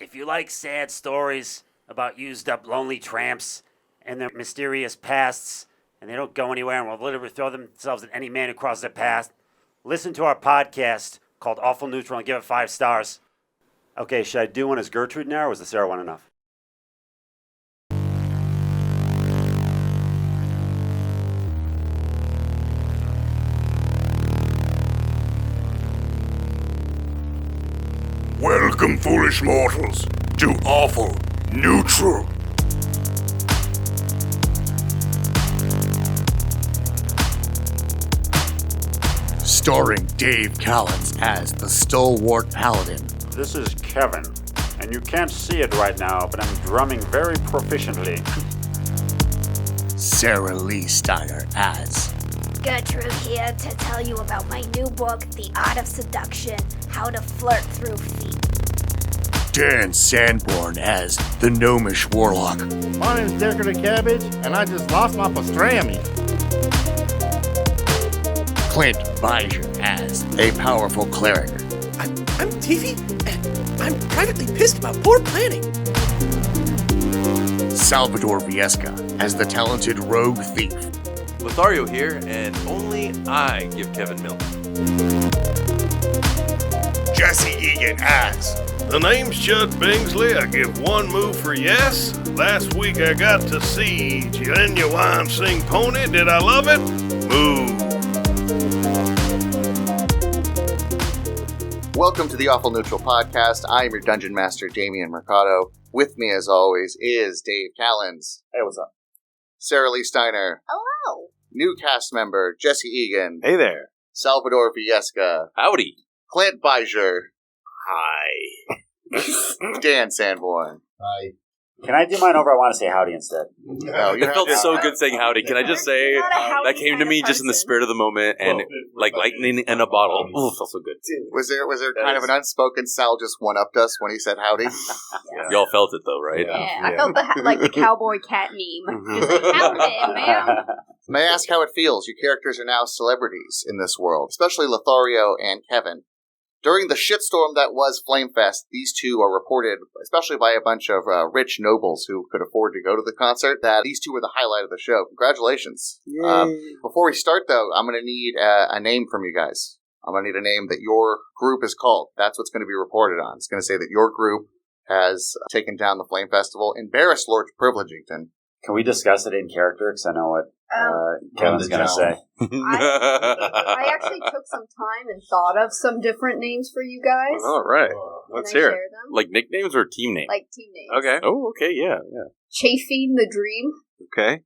If you like sad stories about used-up lonely tramps and their mysterious pasts, and they don't go anywhere and will literally throw themselves at any man who crosses their path, listen to our podcast called Awful Neutral and give it 5 stars. Okay, should I do one as Gertrude now, or was the Sarah one enough? Welcome, foolish mortals, to Awful Neutral. Starring Dave Callens as the stalwart paladin. This is Kevin, and you can't see it right now, but I'm drumming very proficiently. SaraLee Steiner as Gertrude here to tell you about my new book, The Art of Seduction, How to Flirt Through Feet. Dan Sanborn as the gnomish warlock. My name's Decorative Cabbage, and I just lost my pastrami. Clint Bijou as a powerful cleric. I'm Tiffy, and I'm privately pissed about poor planning. Salvador Viesca as the talented rogue thief. Lothario here, and only I give Kevin milk. Jesse Egan as The name's Judd Bingsley. I give 1 move for yes. Last week I got to see Genuine Sing Pony. Did I love it? Move. Welcome to the Awful Neutral Podcast. I am your Dungeon Master, Damian Mercado. With me, as always, is Dave Callens. Hey, what's up? SaraLee Steiner. Hello. New cast member, Jesse Egan. Hey there. Salvador Viesca. Howdy. Clint Bijou. Hi. Dan Sanborn. Hi. Can I do mine over? I want to say howdy instead. No, It felt so good saying howdy. Can I just say that came to me just in the spirit of the moment and like lightning in a bottle. Oh, it felt so good. Was there kind of an unspoken Sal just one-upped us when he said howdy? Y'all felt it though, right? Yeah, I felt like the cowboy cat meme. Just like, howdy, man. May I ask how it feels? Your characters are now celebrities in this world, especially Lothario and Kevin. During the shitstorm that was Flamefest, these two are reported, especially by a bunch of rich nobles who could afford to go to the concert, that these two were the highlight of the show. Congratulations. Before we start, though, I'm going to need a name from you guys. I'm going to need a name that your group is called. That's what's going to be reported on. It's going to say that your group has taken down the Flame Festival, embarrassed Lord Privilegington. Can we discuss it in character? Because I know what Kevin's going to say. I actually took some time and thought of some different names for you guys. All right. Let's hear it. share them? Like nicknames or team names? Like team names. Okay. Oh, okay. Yeah. Chafing the Dream, Okay.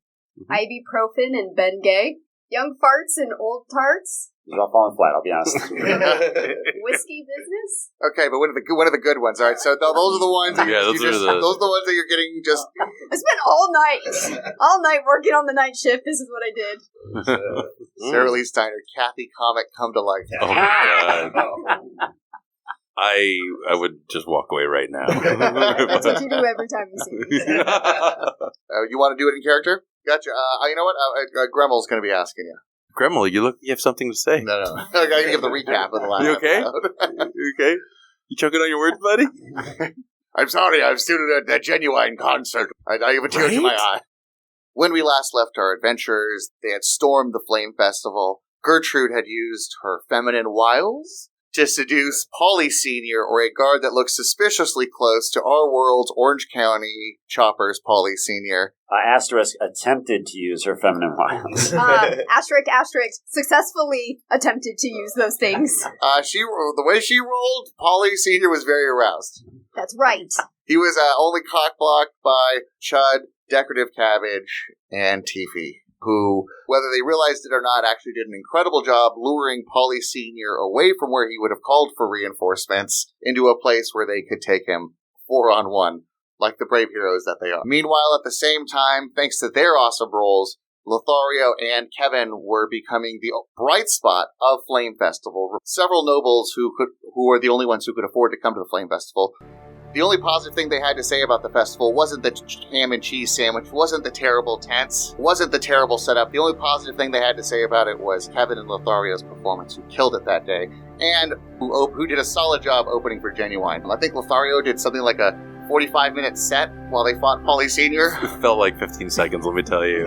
Ibuprofen and Ben Gay, Young Farts and Old Tarts, It's all falling flat, I'll be honest. Whiskey Business. Okay, but one of the good ones. All right, so those are the ones. That Yeah, those are those are the ones that you're getting just. I spent all night working on the night shift. This is what I did. SaraLee Steiner, Kathy comic come to life. Oh my god. I would just walk away right now. That's what you do every time you see me. You want to do it in character? Gotcha. You know what? Gremmel's going to be asking you. Gremmel, you have something to say. No. I got to give the recap of the last You okay? episode. You okay? You choking on your words, buddy? I'm sorry, I've studed a genuine concert. I have a tear to my eye. When we last left our adventurers, they had stormed the Flame Festival. Gertrude had used her feminine wiles to seduce Polly Sr., or a guard that looks suspiciously close to our world's Orange County choppers, Polly Sr. Asterisk attempted to use her feminine wiles. Asterisk, successfully attempted to use those things. The way she rolled, Polly Sr. was very aroused. That's right. He was only cock-blocked by Chud, Decorative Cabbage, and Tiffy, who, whether they realized it or not, actually did an incredible job luring Polly Sr. away from where he would have called for reinforcements into a place where they could take him 4-on-1, like the brave heroes that they are. Meanwhile, at the same time, thanks to their awesome roles, Lothario and Kevin were becoming the bright spot of Flame Festival. Several nobles who were the only ones who could afford to come to the Flame Festival. The only positive thing they had to say about the festival wasn't the ham and cheese sandwich, wasn't the terrible tents, wasn't the terrible setup. The only positive thing they had to say about it was Kevin and Lothario's performance, who killed it that day. and who did a solid job opening for Genuine. I think Lothario did something like a 45-minute set while they fought Polly Sr. It felt like 15 seconds, let me tell you.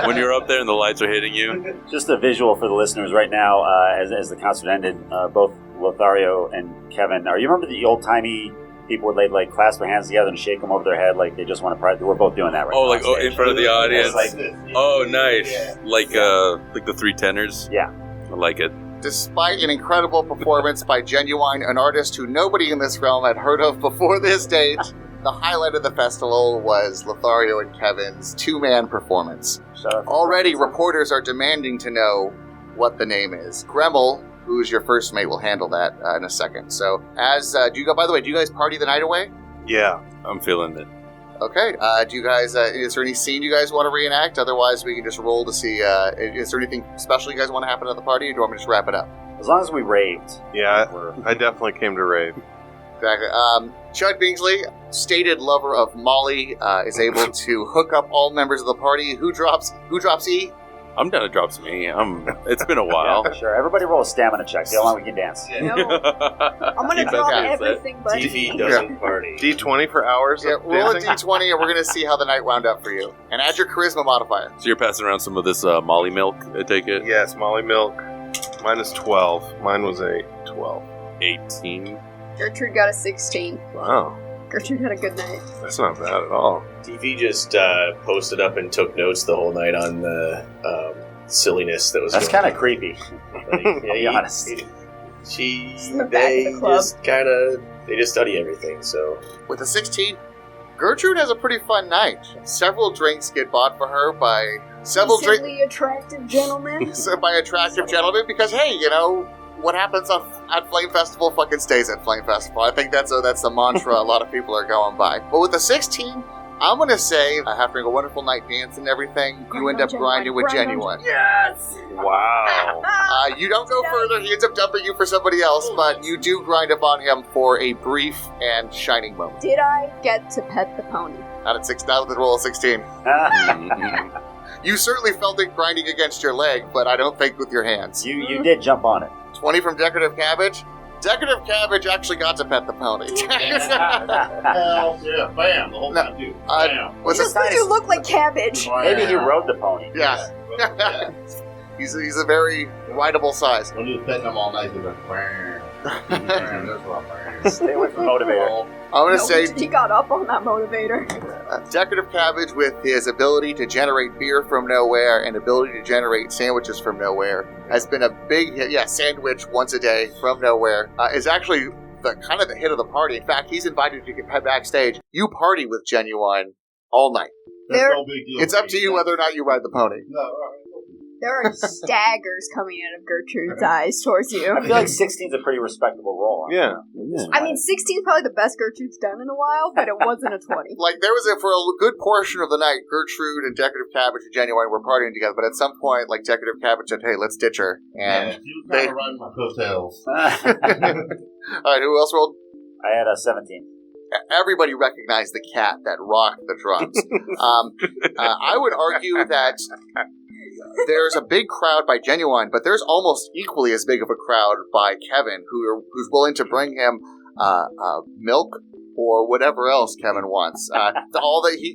When you're up there and the lights are hitting you. Just a visual for the listeners right now, as the concert ended, both Lothario and Kevin. You remember the old-timey people would like clasp their hands together and shake them over their head like they just want to pride? We're both doing that right now. Oh, in front of the audience. Oh, nice. Yeah. Like the three tenors. Yeah. I like it. Despite an incredible performance by Genuine, an artist who nobody in this realm had heard of before this date, the highlight of the festival was Lothario and Kevin's two-man performance. Already, reporters are demanding to know what the name is. Gremmel, who's your first mate, will handle that in a second. So, by the way, do you guys party the night away? Yeah, I'm feeling it. Okay. Do you guys, is there any scene you guys want to reenact? Otherwise, we can just roll to see, is there anything special you guys want to happen at the party, or do you want me to just wrap it up? As long as we raved. Yeah, I definitely came to rave. Exactly. Chud Bingsley, stated lover of Molly, is able to hook up all members of the party. Who drops E? I'm down to drop some E. It's been a while. Yeah, sure. Everybody roll a stamina check. See how long we can dance. No. I'm gonna drop everything but TV doesn't party. D20 for hours. Yeah, roll a dancing? D20 and we're going to see how the night wound up for you. And add your charisma modifier. So you're passing around some of this Molly milk, I take it? Yes, Molly Milk. Mine is 12. Mine was a 12. 18. Gertrude got a 16. Wow. Gertrude had a good night. That's not bad at all. TV just posted up and took notes the whole night on the silliness that was That's going kind of on. creepy. To be honest. They club. just they just study everything, so. With a 16, Gertrude has a pretty fun night. Several drinks get bought for her by Decently attractive gentlemen. by attractive gentlemen because, hey, you know, what happens at Flame Festival fucking stays at Flame Festival. I think that's the mantra a lot of people are going by. But with the 16, I'm going to say, after a wonderful night dance and everything, you end up grinding with Genuine. Yes! Wow. You don't go further. He ends up dumping you for somebody else, but you do grind up on him for a brief and shining moment. Did I get to pet the pony? Not with the roll of 16. You certainly felt it grinding against your leg, but I don't think with your hands. You did jump on it. 20 from Decorative Cabbage. Decorative Cabbage actually got to pet the pony. Hell yeah, bam, the whole time, dude. Bam. Was Just because you look like cabbage. Maybe he rode the pony. Yeah. He's a very rideable size. When he was petting them all night, he was like, Stay away from motivator. I'm going to say He got up on that motivator. Decorative Cabbage, with his ability to generate beer from nowhere and ability to generate sandwiches from nowewhere, has been a big hit. Yeah, sandwich once a day from nowhere is actually the hit of the party. In fact, he's invited to get backstage. You party with Genuine all night. No big deal. It's up to you whether or not you ride the pony. There are daggers coming out of Gertrude's eyes towards you. I feel like 16's a pretty respectable roll. Yeah. I mean, 16 is probably the best Gertrude's done in a while, but it wasn't a 20. Like, there was for a good portion of the night, Gertrude and Decorative Cabbage and Genuine were partying together, but at some point, like, Decorative Cabbage said, hey, let's ditch her. And she was kind of riding my coattails. Alright, who else rolled? I had a 17. Everybody recognized the cat that rocked the drums. I would argue that there's a big crowd by Genuine, but there's almost equally as big of a crowd by Kevin, who's willing to bring him milk or whatever else Kevin wants.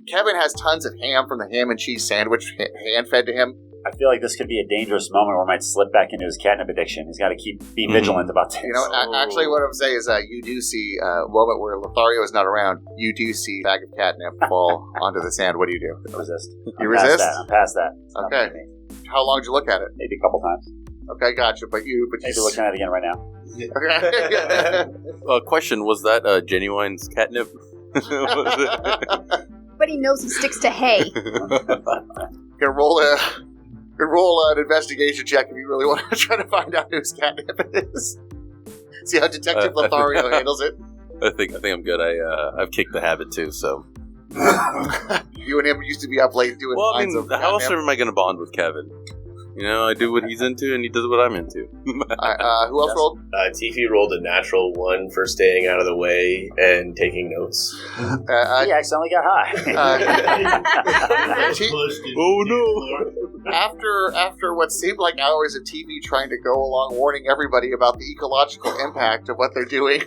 Kevin has tons of ham from the ham and cheese sandwich hand-fed to him. I feel like this could be a dangerous moment where I might slip back into his catnip addiction. He's got to be vigilant about this. You know, actually what I'm saying is you do see a moment where Lothario is not around. You do see a bag of catnip fall onto the sand. What do you do? Resist. You resist? I'm past that. It's not Okay. me. How long did you look at it? Maybe a couple times. Okay, gotcha. But you Maybe looking at it again right now. Okay. Question, was that Genuine's catnip? But he knows he sticks to hay. Can roll an investigation check if you really want to try to find out whose catnip it is. See how Detective Lothario handles it. I think I'm good. I've kicked the habit too, so. You and him used to be up late doing Well, I lines mean, of how else catnip. am I going to bond with Kevin? You know, I do what he's into, and he does what I'm into. Who else rolled? Tiffy rolled a natural 1 for staying out of the way and taking notes. He accidentally got high. Oh no! After what seemed like hours of TV trying to go along warning everybody about the ecological impact of what they're doing.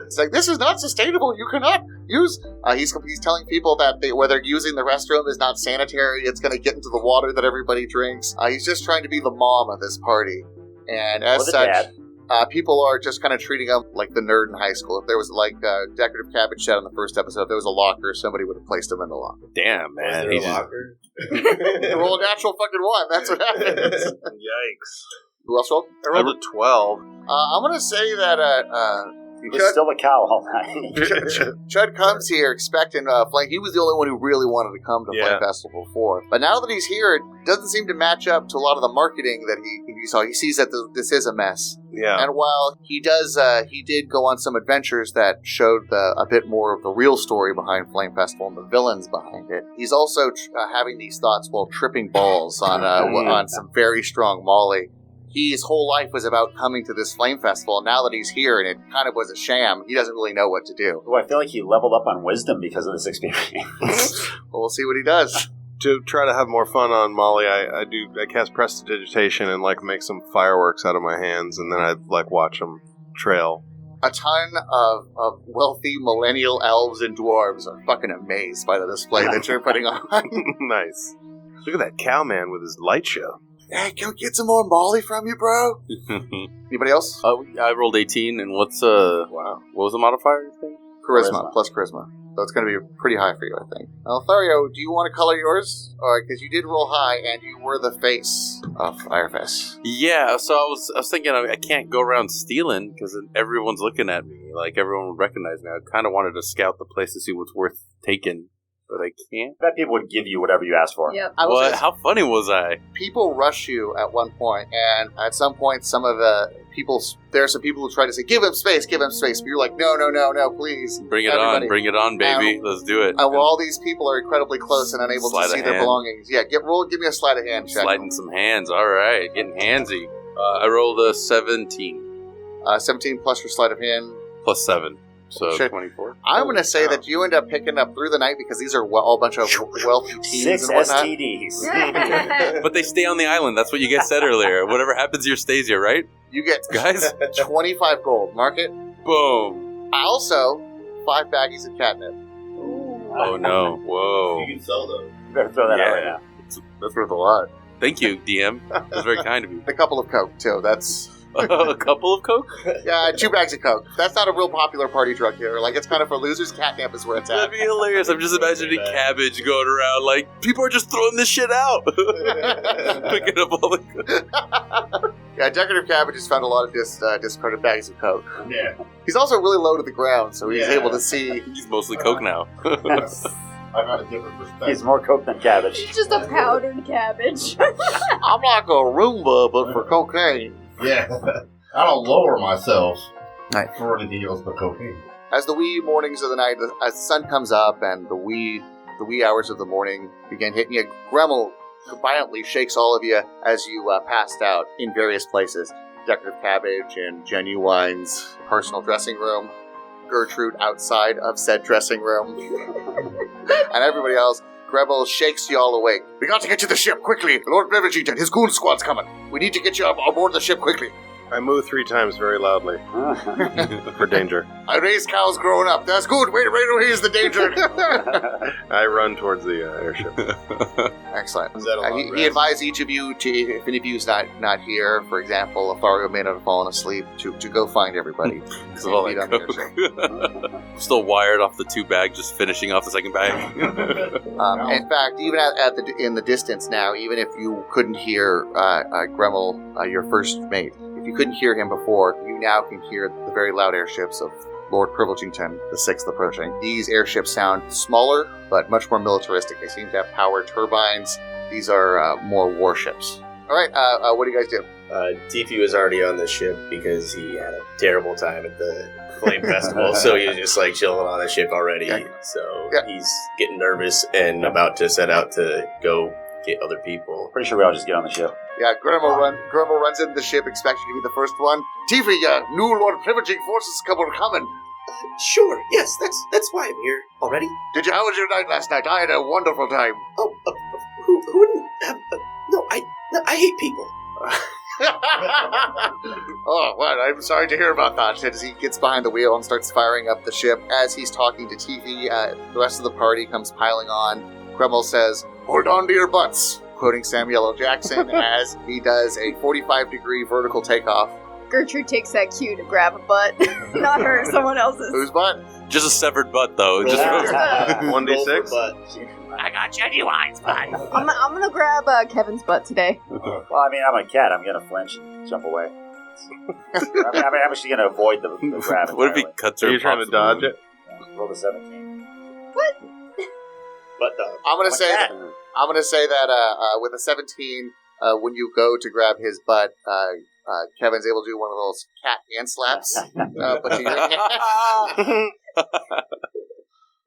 It's like, this is not sustainable. You cannot use... He's telling people that where they're using the restroom is not sanitary. It's going to get into the water that everybody drinks. He's just trying to be the mom of this party. And as such, people are just kind of treating him like the nerd in high school. If there was, like Decorative Cabbage said in the first episode, if there was a locker, somebody would have placed him in the locker. Damn, man. Was there a locker? Roll a natural fucking 1. That's what happens. Yikes. Who else rolled? I rolled a 12. I'm going to say that... He was still a cow all night. Chud comes here expecting Flame. He was the only one who really wanted to come to Flame Festival before. But now that he's here, it doesn't seem to match up to a lot of the marketing that he saw. He sees that this is a mess. Yeah. And while he did go on some adventures that showed a bit more of the real story behind Flame Festival and the villains behind it, he's also having these thoughts while tripping balls on some very strong Molly. His whole life was about coming to this Flame Festival, and now that he's here and it kind of was a sham, he doesn't really know what to do. Well, I feel like he leveled up on wisdom because of this experience. Well, we'll see what he does. To try to have more fun on Molly, I cast prestidigitation and make some fireworks out of my hands, and then I watch them trail. A ton of wealthy millennial elves and dwarves are fucking amazed by the display that you're putting on. Nice. Look at that cowman with his light show. Hey, can we get some more Molly from you, bro? Anybody else? I rolled 18, and what was the modifier thing? Charisma, plus charisma. So it's going to be pretty high for you, I think. Lothario, do you want to color yours? Because you did roll high, and you were the face of Firefest. Yeah, so I was thinking I can't go around stealing, because everyone's looking at me. Everyone would recognize me. I kind of wanted to scout the place to see what's worth taking. But I can't. I bet people would give you whatever you asked for. Yep. How funny was I? People rush you at one point, and at some point, there are some people who try to say, give him space, but you're like, no, please. Bring it on, baby. Let's do it. And all these people are incredibly close and unable to see their belongings. Yeah, give me a sleight of hand check. Sliding some hands, alright, getting handsy. I rolled a 17. 17 plus your sleight of hand. Plus 7. So Shit. 24. I'm going to say that you end up picking up through the night because these are all a bunch of wealthy teens 6 and whatnot. STDs. But they stay on the island. That's what you guys said earlier. Whatever happens here stays here, right? You get guys 25 gold. Mark it. Boom. Also, 5 baggies of catnip. Oh no! Whoa! You can sell those. You better throw that out right now. That's worth a lot. Thank you, DM. That's very kind of you. A couple of Coke too. That's. A couple of Coke? Yeah, 2 bags of Coke. That's not a real popular party drug here. It's kind of for losers. Catnip is where it's at. That'd be hilarious. I'm just imagining Cabbage going around people are just throwing this shit out. Picking up all the... Yeah, Decorative Cabbage has found a lot of discarded bags of Coke. Yeah. He's also really low to the ground, so he's able to see... He's mostly Coke now. I got a different perspective. He's more Coke than cabbage. It's just a powdered cabbage. I'm like a Roomba, but for cocaine. Yeah. I don't lower myself Right. for anything else but cocaine. As the wee mornings of the night, as the sun comes up and the wee hours of the morning begin hitting you, Gremmel violently shakes all of you as you passed out in various places. Decorative Cabbage in Genuine's personal dressing room, Gertrude outside of said dressing room, and everybody else. Gremmel shakes you all awake. We got to get to the ship, quickly! Lord Brevigent, his goon squad's coming. We need to get you aboard the ship, quickly. I move 3 times very loudly. For danger. I raised cows growing up. That's good. Wait, here's the danger. I run towards the airship. Excellent. Is that a long He rest? advised each of you to, if any of you's not here, for example, Lothario may not have fallen asleep, to go find everybody. Because of all Meet that on the Coke. Still wired off the 2 bag, just finishing off the second bag. In fact, even in the distance now, even if you couldn't hear Gremmel, your first mate, if you couldn't hear him before, you now can hear the very loud airships of Lord Privilegington, the 6th, approaching. These airships sound smaller, but much more militaristic. They seem to have power turbines. These are more warships. All right, what do you guys do? Tiffy was already on the ship because he had a terrible time at the Flame Festival, so he was just chilling on the ship already. Yeah. So Yeah. he's getting nervous and about to set out to go get other people. Pretty sure we all just get on the ship. Yeah, Grandma runs into the ship expecting to be the first one. Tifa, new Lord Privileging forces are coming. Sure, yes, that's why I'm here already. How was your night last night? I had a wonderful time. Oh, who wouldn't have... No, I hate people. Oh, well, I'm sorry to hear about that. As he gets behind the wheel and starts firing up the ship, as he's talking to Tifa, the rest of the party comes piling on. Kreml says, "Hold on to your butts," quoting Samuel L. Jackson as he does a 45-degree vertical takeoff. Gertrude takes that cue to grab a butt. Not her, someone else's. Whose butt? Just a severed butt, though. Just 1d6? I got genuine's butt. I'm gonna grab Kevin's butt today. Well, I mean, I'm a cat. I'm gonna flinch and jump away. I'm actually gonna avoid the grab. What if he cuts her? Are you trying to dodge it? Yeah, roll the 17. What? Butt dog. I'm gonna say that with a 17, when you go to grab his butt, Kevin's able to do one of those cat hand slaps. But to your hand.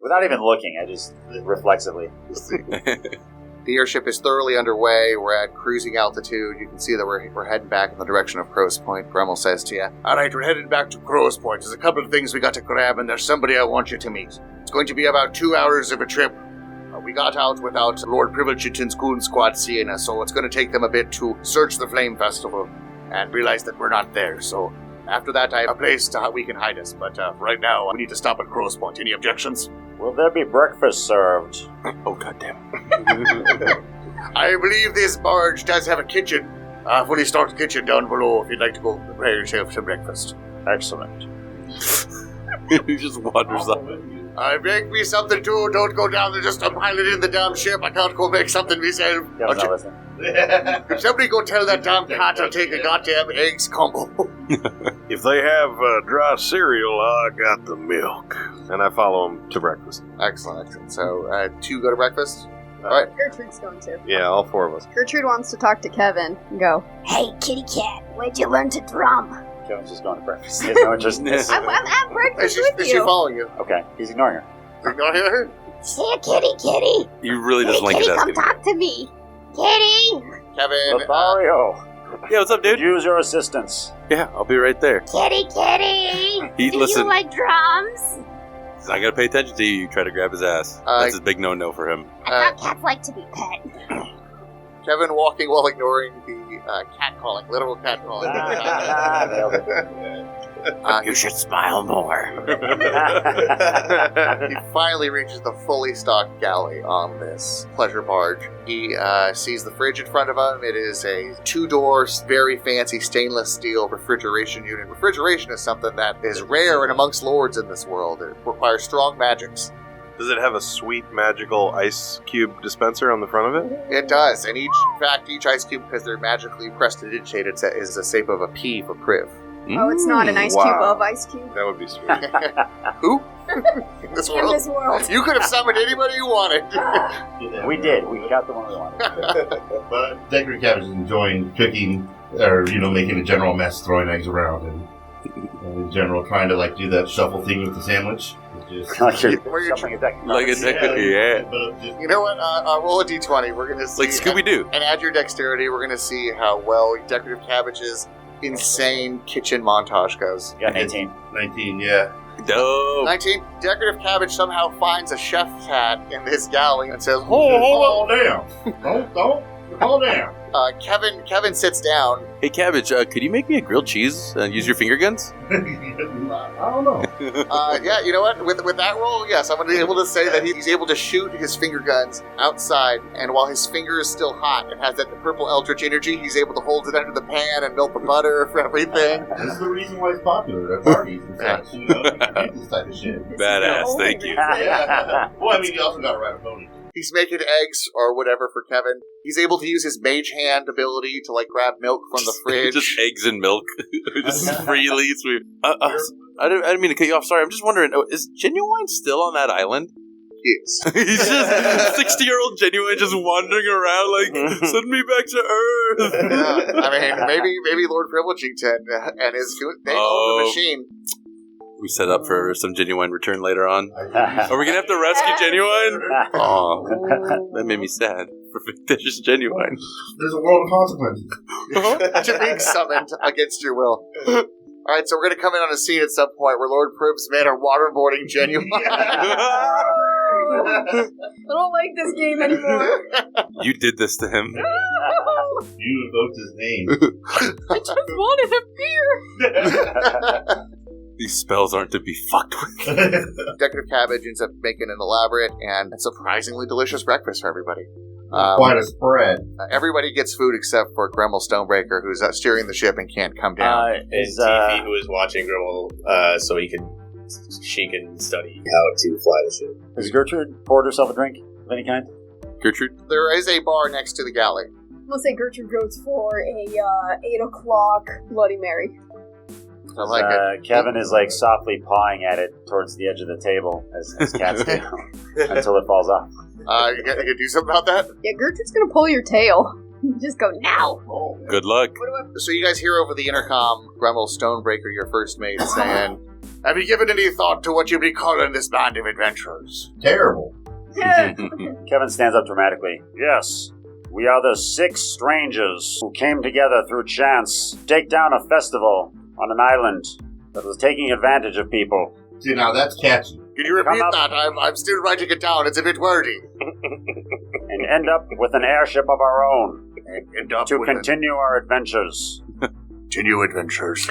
Without even looking, I just reflexively. The airship is thoroughly underway. We're at cruising altitude. You can see that we're heading back in the direction of Crow's Point. Gremmel says to you, "All right, we're headed back to Crow's Point. There's a couple of things we got to grab, and there's somebody I want you to meet. It's going to be about 2 hours of a trip. We got out without Lord Privilegington's goon squad seeing us, so it's going to take them a bit to search the Flame Festival and realize that we're not there. So after that, I have a place we can hide us. But right now, we need to stop at Crow's Point. Any objections?" Will there be breakfast served? Oh, goddamn. I believe this barge does have a kitchen. Fully stocked kitchen down below if you'd like to go prepare yourself some breakfast. Excellent. He just wanders up. Make me something too. Don't go down there just to pile it in the damn ship. I can't go make something myself. If somebody go tell that damn cat I'll take a goddamn eggs combo. If they have dry cereal, I got the milk. And I follow them to breakfast. Excellent. So, 2 go to breakfast? All right. Gertrude's going to. Yeah, all 4 of us. Gertrude wants to talk to Kevin and go, Hey, kitty cat, where'd you learn to drum? Kevin's just going to breakfast. He has no interest in this. I'm at breakfast with Is she you. following you? Okay, he's ignoring her. Ignoring her? Here, kitty. You really just like kitty, it. come talk to me. Kitty. Kevin. Lothario. Yeah, what's up, dude? Use your assistance. Yeah, I'll be right there. Kitty. Do Listen. you like drums? I gotta pay attention to you. You try to grab his ass. That's a big no-no for him. I thought cats like to be pet. Kevin walking while ignoring the cat calling, literal cat calling. You should smile more. He finally reaches the fully stocked galley on this pleasure barge. He sees the fridge in front of him. It is a 2-door, very fancy stainless steel refrigeration unit. Refrigeration is something that is rare and amongst lords in this world. It requires strong magics. Does it have a sweet magical ice cube dispenser on the front of it? It does, and each ice cube, because they're magically prestidigitated, is the shape of a P for Priv. Oh, it's not an ice cube of ice cube? That would be sweet. Who? In this world? You could have summoned anybody you wanted. We did. We got the one we wanted. But Decorative Cabbage is enjoying cooking, or, making a general mess, throwing eggs around, and in general trying to, do that shuffle thing with the sandwich. Just, like a deck. Like a deck, yeah. You know what? Roll a d20. We're going to see... Like Scooby-Doo. And add your dexterity. We're going to see how well Decorative Cabbage's insane kitchen montage goes. You got 19. 19, yeah. Dope. 19. Decorative Cabbage somehow finds a chef's hat in this galley and says, Hold down. Hold down. Kevin sits down. Hey, Cabbage, could you make me a grilled cheese and use your finger guns? I don't know. Yeah, you know what? With that roll, yes, I'm going to be able to say that he's able to shoot his finger guns outside, and while his finger is still hot and has that purple eldritch energy, he's able to hold it under the pan and melt the butter for everything. This is the reason why it's popular at parties and such. You can do this type of shit. Badass, thank you. Yeah. Well, you also got to ride a pony. He's making eggs or whatever for Kevin. He's able to use his mage hand ability to grab milk from the fridge. Just eggs and milk. Just freely. I didn't mean to cut you off. Sorry, I'm just wondering, is Genuine still on that island? Yes. He's just 60-year-old Genuine just wandering around send me back to Earth. Yeah, I mean, maybe Lord Privilegington and his they own the machine. We set up for some Genuine return later on. Are we going to have to rescue Genuine? Oh, that made me sad. for fictitious genuine. There's a world of consequences. To being summoned against your will. Alright, so we're going to come in on a scene at some point where Lord Prib's men are waterboarding genuine. I don't like this game anymore. You did this to him. You invoked his name. I just wanted a beer. These spells aren't to be fucked with. Decorative Cabbage ends up making an elaborate and surprisingly delicious breakfast for everybody. Quite a spread. Everybody gets food except for Gremmel Stonebreaker, who's steering the ship and can't come down. And Tiffy, who is watching Grimmel, so she can study how to fly the ship. Has Gertrude poured herself a drink of any kind? Gertrude? There is a bar next to the galley. I'm gonna say Gertrude goes for a 8 o'clock Bloody Mary. I like it. Kevin is like softly pawing at it towards the edge of the table as cats do until it falls off. You gonna do something about that? Yeah, Gertrude's gonna pull your tail. Just go now. Good luck. So you guys hear over the intercom Gremmel Stonebreaker, your first mate, saying, "Have you given any thought to what you'll be calling this band of adventurers?" Terrible. Kevin stands up dramatically. Yes, we are the 6 strangers who came together through chance to take down a festival on an island that was taking advantage of people. See, now that's catchy. Can you repeat that? I'm still writing it down. It's a bit wordy. And end up with an airship of our own to continue our adventures. Continue adventures.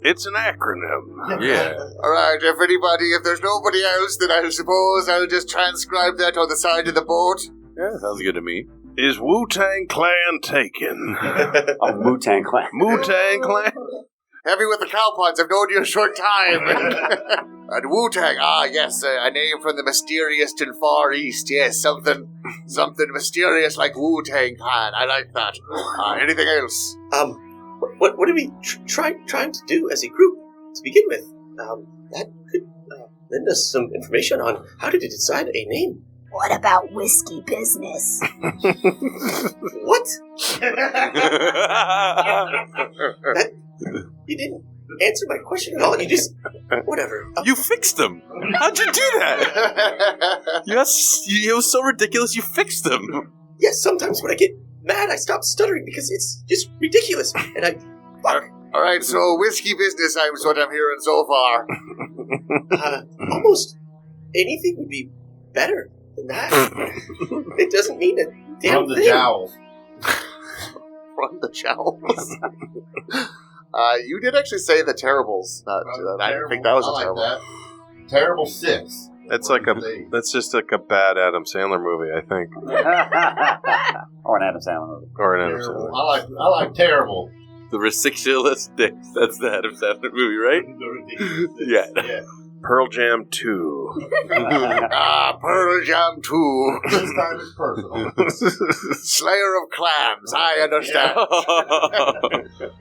It's an acronym. Yeah. Alright, if there's nobody else, then I suppose I'll just transcribe that on the side of the boat. Yeah, sounds good to me. Is Wu-Tang Clan taken? Wu-Tang Clan. Wu-Tang Clan? Heavy with the cowpots, I've known you a short time. And Wu-Tang, yes, a name from the mysterious and far east, yes, something mysterious like Wu-Tang Clan, I like that. Anything else? What are we trying to do as a group to begin with? That could lend us some information on how did it decide a name. What about whiskey business? What? You didn't answer my question at all. You just... Whatever. You fixed them. How'd you do that? It was so ridiculous you fixed them. Yes, sometimes when I get mad, I stop stuttering because it's just ridiculous. And I... Fuck. Alright, so whiskey business is what I'm hearing so far. Almost anything would be better than that. It doesn't mean a damn From the thing. jowls. From the jowls. You did actually say the terribles. I didn't think that was a terrible. That. Terrible 6. That's just like a bad Adam Sandler movie, I think. Or an Adam Sandler movie. Or an Adam Sandler. I like terrible. The ridiculous dicks. That's the Adam Sandler movie, right? Yeah. Pearl Jam 2. Pearl Jam 2. This time it's personal. Slayer of Clams, I understand.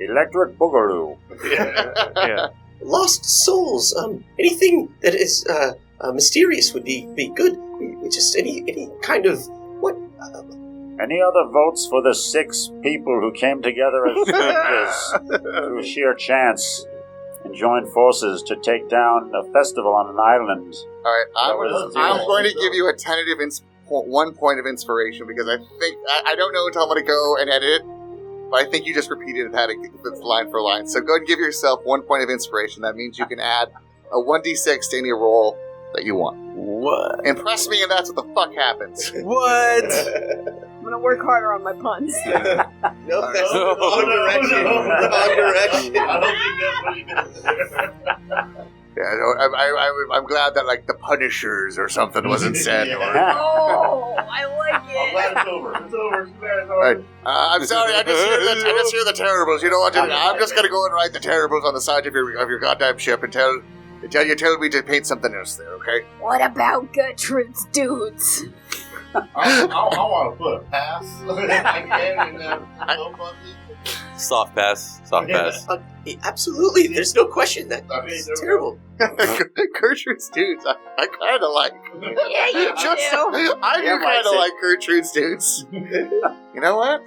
Electric Boogaloo. Yeah. Lost souls. Anything that is mysterious would be good. Just any kind of what? Any other votes for the 6 people who came together as strangers through sheer chance and joined forces to take down a festival on an island? Alright, I'm going to give you a tentative 1 point of inspiration because I think, I don't know until I'm going to go and edit it, but I think you just repeated it line for line. So go ahead and give yourself 1 point of inspiration. That means you can add a 1d6 to any roll that you want. What? Impress me and that's what the fuck happens. What? I'm gonna work harder on my puns. No, that's the wrong direction. Wrong direction. I don't think that's what you meant. Yeah, I'm glad that like the Punishers or something wasn't said. Oh, I like I'm it. glad it's over. It's over. It's over. Right. I'm sorry, I just hear the terribles. You know what? I'm just gonna go and write the terribles on the side of your goddamn ship and tell me to paint something else there, okay? What about Gertrude's dudes? I want to put a pass. I can in that. Soft pass. Absolutely, there's no question that it's terrible. Gertrude's dudes, I kind of like. Yeah, you do. I do kind of like Gertrude's dudes. You know what?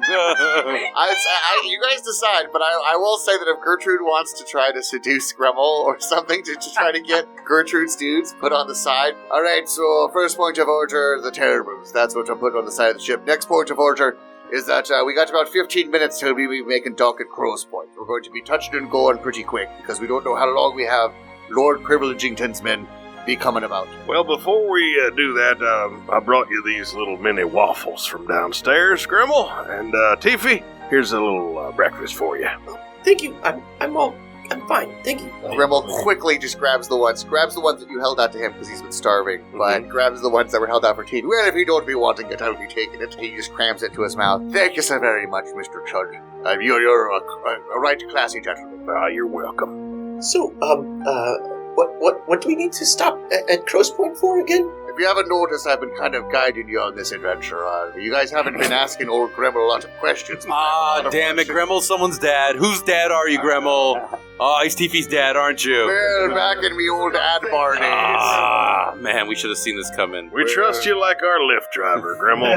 You guys decide, but I will say that if Gertrude wants to try to seduce Gremmel or something to try to get Gertrude's dudes put on the side. Alright, so first point of order, the terribles. That's what I'll put on the side of the ship. Next point of order is that we got about 15 minutes till we be making dock at Crow's Point. We're going to be touching and going pretty quick because we don't know how long we have Lord Privilegington's men be coming about. Well, before we do that, I brought you these little mini waffles from downstairs, Grimmel, and Tiffy, here's a little breakfast for you. Thank you. I'm fine. Thank you. Grimmel quickly just grabs the ones that you held out to him because he's been starving, but grabs the ones that were held out for Tiffy. Well, if you don't be wanting it, I'll be taking it. He just crams it to his mouth. Thank you so very much, Mr. Chud. You're a right classy gentleman. You're welcome. So, what do we need to stop at Crow's Point for again? If you haven't noticed, I've been kind of guiding you on this adventure. You guys haven't been asking old Gremmel a lot of questions. Damn it, Gremmel, someone's dad. Whose dad are you, Gremmel? He's Tiffy's dad, aren't you? Well, back in me old Adbar days. Man, we should have seen this coming. We trust you like our Lyft driver, Grimmel.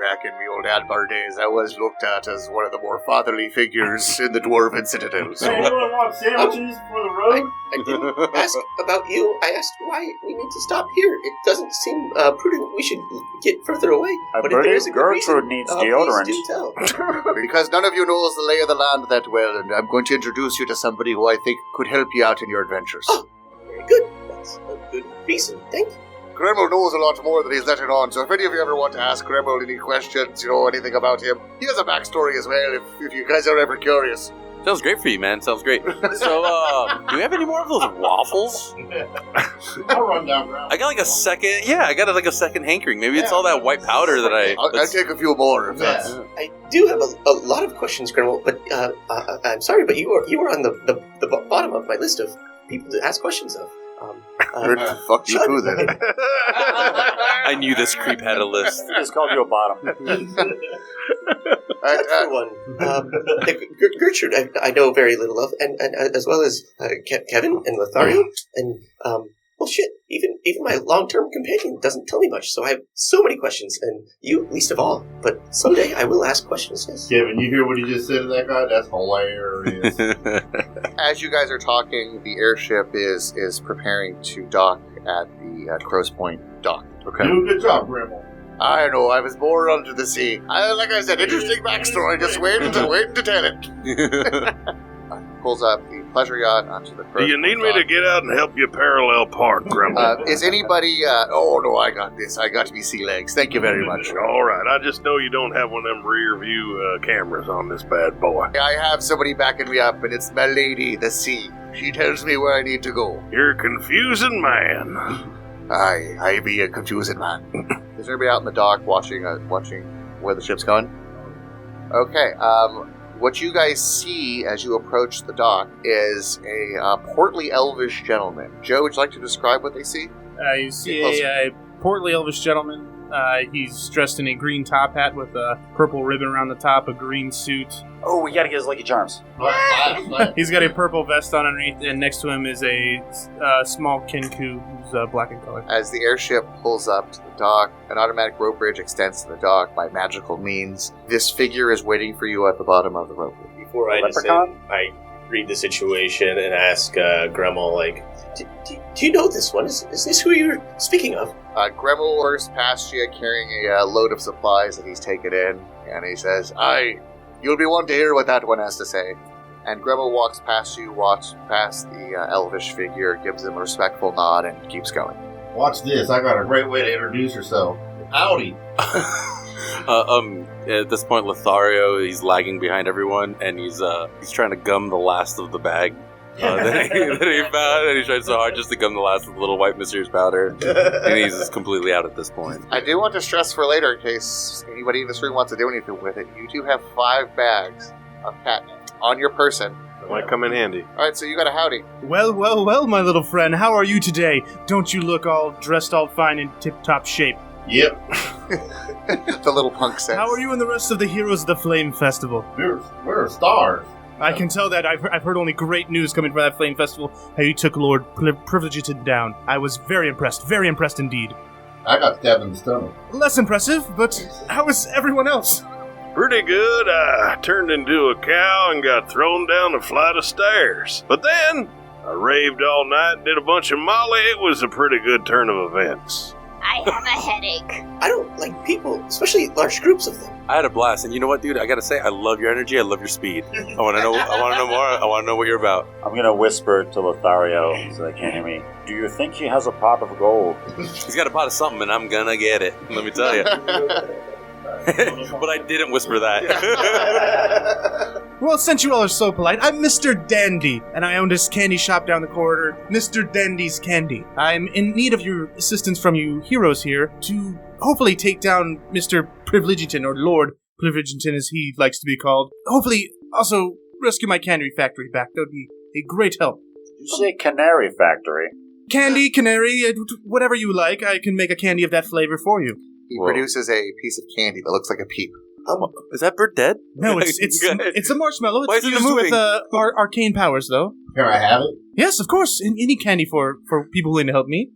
Back in me old Adbar days, I was looked at as one of the more fatherly figures in the Dwarven Citadel. So. Hey, anyone want sandwiches for the road? I didn't ask about you. I asked why we need to stop here. It doesn't seem prudent. We should get further away. But if there is a good reason, needs deodorant. Please do tell. Because none of you knows the lay of the land that well, and I'm going to introduce you to somebody who I think could help you out in your adventures. Oh, very good. That's a good reason. Thank you. Gremmel knows a lot more than he's letting on, so if any of you ever want to ask Gremmel any questions, anything about him, he has a backstory as well, if you guys are ever curious. Sounds great for you, man. Sounds great. So, do we have any more of those waffles? I'll run down, bro. I got like a second. Yeah, I got like a second hankering. Maybe it's all that white powder that I'll take a few more if that's. I do have a lot of questions, Gremmel, but I'm sorry, but you were on the bottom of my list of people to ask questions of. Fuck you too, then. I knew this creep had a list. I just called you a bottom. One. Gertrude, I know very little of, and as well as Kevin and Lothario, and well, shit. Even my long-term companion doesn't tell me much, so I have so many questions, and you least of all. But someday I will ask questions. Yes. Kevin, you hear what he just said to that guy? That's hilarious. As you guys are talking, the airship is preparing to dock at the Crow's Point dock. Okay. Do a good job, Grimmel. I know, I was born under the sea. Like I said, interesting backstory, just waiting to tell it. Pulls up the pleasure yacht onto the Do you need me to get out and help you parallel park, Grimmel? Is anybody, oh no, I got this. I got me sea legs. Thank you very much. All right, I just know you don't have one of them rear view cameras on this bad boy. I have somebody backing me up, and it's my lady, the sea. She tells me where I need to go. You're a confusing man. I be a confusing man. Is there anybody out in the dock watching where the ship's going? Okay, what you guys see as you approach the dock is a portly elvish gentleman. Joe, would you like to describe what they see? You see a portly elvish gentleman. He's dressed in a green top hat with a purple ribbon around the top, a green suit. Oh, we gotta get his Lucky Charms. He's got a purple vest on underneath, and next to him is a small Kenku who's black in color. As the airship pulls up to the dock, an automatic rope bridge extends to the dock by magical means. This figure is waiting for you at the bottom of the rope. Before I descend, I read the situation and ask Gremmel, like, do you know this one? Is this who you're speaking of? Gremmel orders past you carrying a load of supplies that he's taken in, and he says, you'll be one to hear what that one has to say. And Gremmel walks past you, walks past the elvish figure, gives him a respectful nod, and keeps going. Watch this. I got a great way to introduce yourself. Howdy. At this point, Lothario, he's lagging behind everyone, and he's trying to gum the last of the bag that he found, and he's trying so hard just to gum the last of the little white mysterious powder, and he's just completely out at this point. I do want to stress for later, in case anybody in this room wants to do anything with it, you do have 5 bags of catnip on your person. That might come in handy. Alright, so you got a howdy. Well, my little friend, how are you today? Don't you look all dressed all fine in tip-top shape? Yep. The little punk says. How are you and the rest of the Heroes of the Flame Festival? We're stars. I can tell that. I've heard only great news coming from that Flame Festival, how you took Lord Privilegington down. I was very impressed indeed. I got stabbed in the stomach. Less impressive, but how is everyone else? Pretty good. I turned into a cow and got thrown down a flight of stairs. But then, I raved all night, did a bunch of Molly. It was a pretty good turn of events. I have a headache. I don't like people, especially large groups of them. I had a blast, and you know what, dude? I gotta say, I love your energy. I love your speed. I want to know. I want to know more. I want to know what you're about. I'm gonna whisper to Lothario so they can't hear me. Do you think he has a pot of gold? He's got a pot of something, and I'm gonna get it. Let me tell you. But I didn't whisper that. Well, since you all are so polite, I'm Mr. Dandy, and I own this candy shop down the corridor, Mr. Dandy's Candy. I'm in need of your assistance from you heroes here to hopefully take down Mr. Privilegington, or Lord Privilegington as he likes to be called. Hopefully also rescue my candy factory back. That would be a great help. Did you say canary factory? Candy, canary, whatever you like. I can make a candy of that flavor for you. He produces a piece of candy that looks like a peep. Is that bird dead? No, it's a marshmallow. Why It's is it used moving? with arcane powers, though. Can I have it? Yes, of course. Any candy for people willing to help me.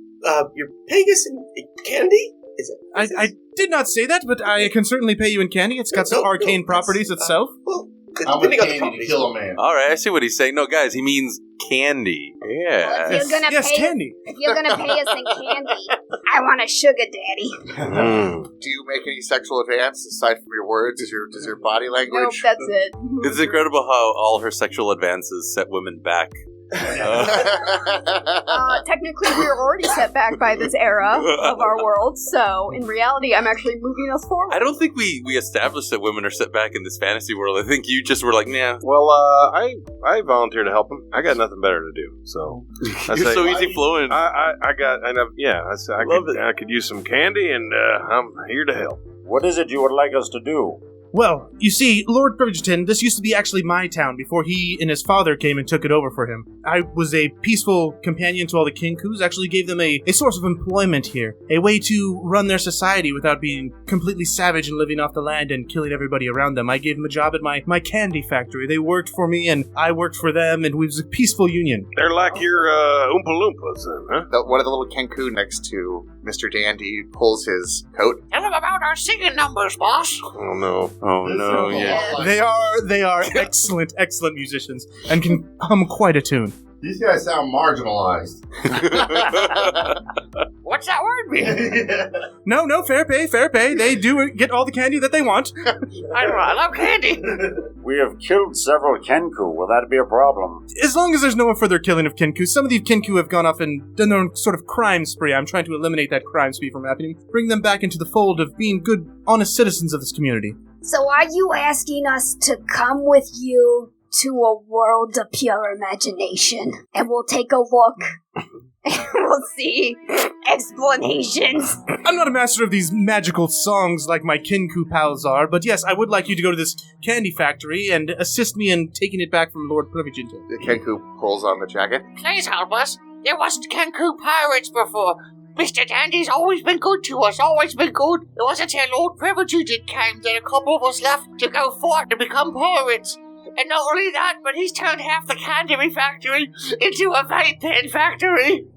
You're paying us in candy? Is it? I did not say that, but I can certainly pay you in candy. It's got some arcane properties itself. Well, How much candy to kill a man? All right, I see what he's saying. No, guys, he means candy. Yeah. If you're gonna pay candy. If you're gonna pay us in candy, I want a sugar daddy. Do you make any sexual advance aside from your words? Is your body language? Nope, that's it. It's incredible how all her sexual advances set women back. Technically, we were already set back by this era of our world, so in reality, I'm actually moving us forward. I don't think we established that women are set back in this fantasy world. I think you just were like, nah. Well, I volunteered to help him. I got nothing better to do, so You're so easy flowing. I could use some candy, and I'm here to help. What is it you would like us to do? Well, you see, Lord Bridgerton, this used to be actually my town before he and his father came and took it over for him. I was a peaceful companion to all the Kinkus, actually gave them a source of employment here, a way to run their society without being completely savage and living off the land and killing everybody around them. I gave them a job at my candy factory. They worked for me and I worked for them, and we was a peaceful union. They're like your Oompa Loompas, then, huh? One of the little Kenku next to Mr. Dandy pulls his coat. Tell them about our singing numbers, boss. Oh, no. Oh, no, yeah. They are excellent musicians and can hum quite a tune. These guys sound marginalized. What's that word mean? No, fair pay. They do get all the candy that they want. I love candy. We have killed several Kenku. Will that be a problem? As long as there's no further killing of Kenku. Some of these Kenku have gone off and done their own sort of crime spree. I'm trying to eliminate that crime spree from happening. Bring them back into the fold of being good, honest citizens of this community. So are you asking us to come with you to a world of pure imagination? And we'll take a look. And we'll see explanations. I'm not a master of these magical songs like my Kenku pals are, but yes, I would like you to go to this candy factory and assist me in taking it back from Lord Privilegington. The Kenku pulls on the jacket. Please help us. There wasn't Kenku pirates before. Mr. Dandy's always been good to us, always been good. It wasn't until Lord Privilegington came that a couple of us left to go forth and become pirates. And not only that, but he's turned half the candy factory into a vape pen factory.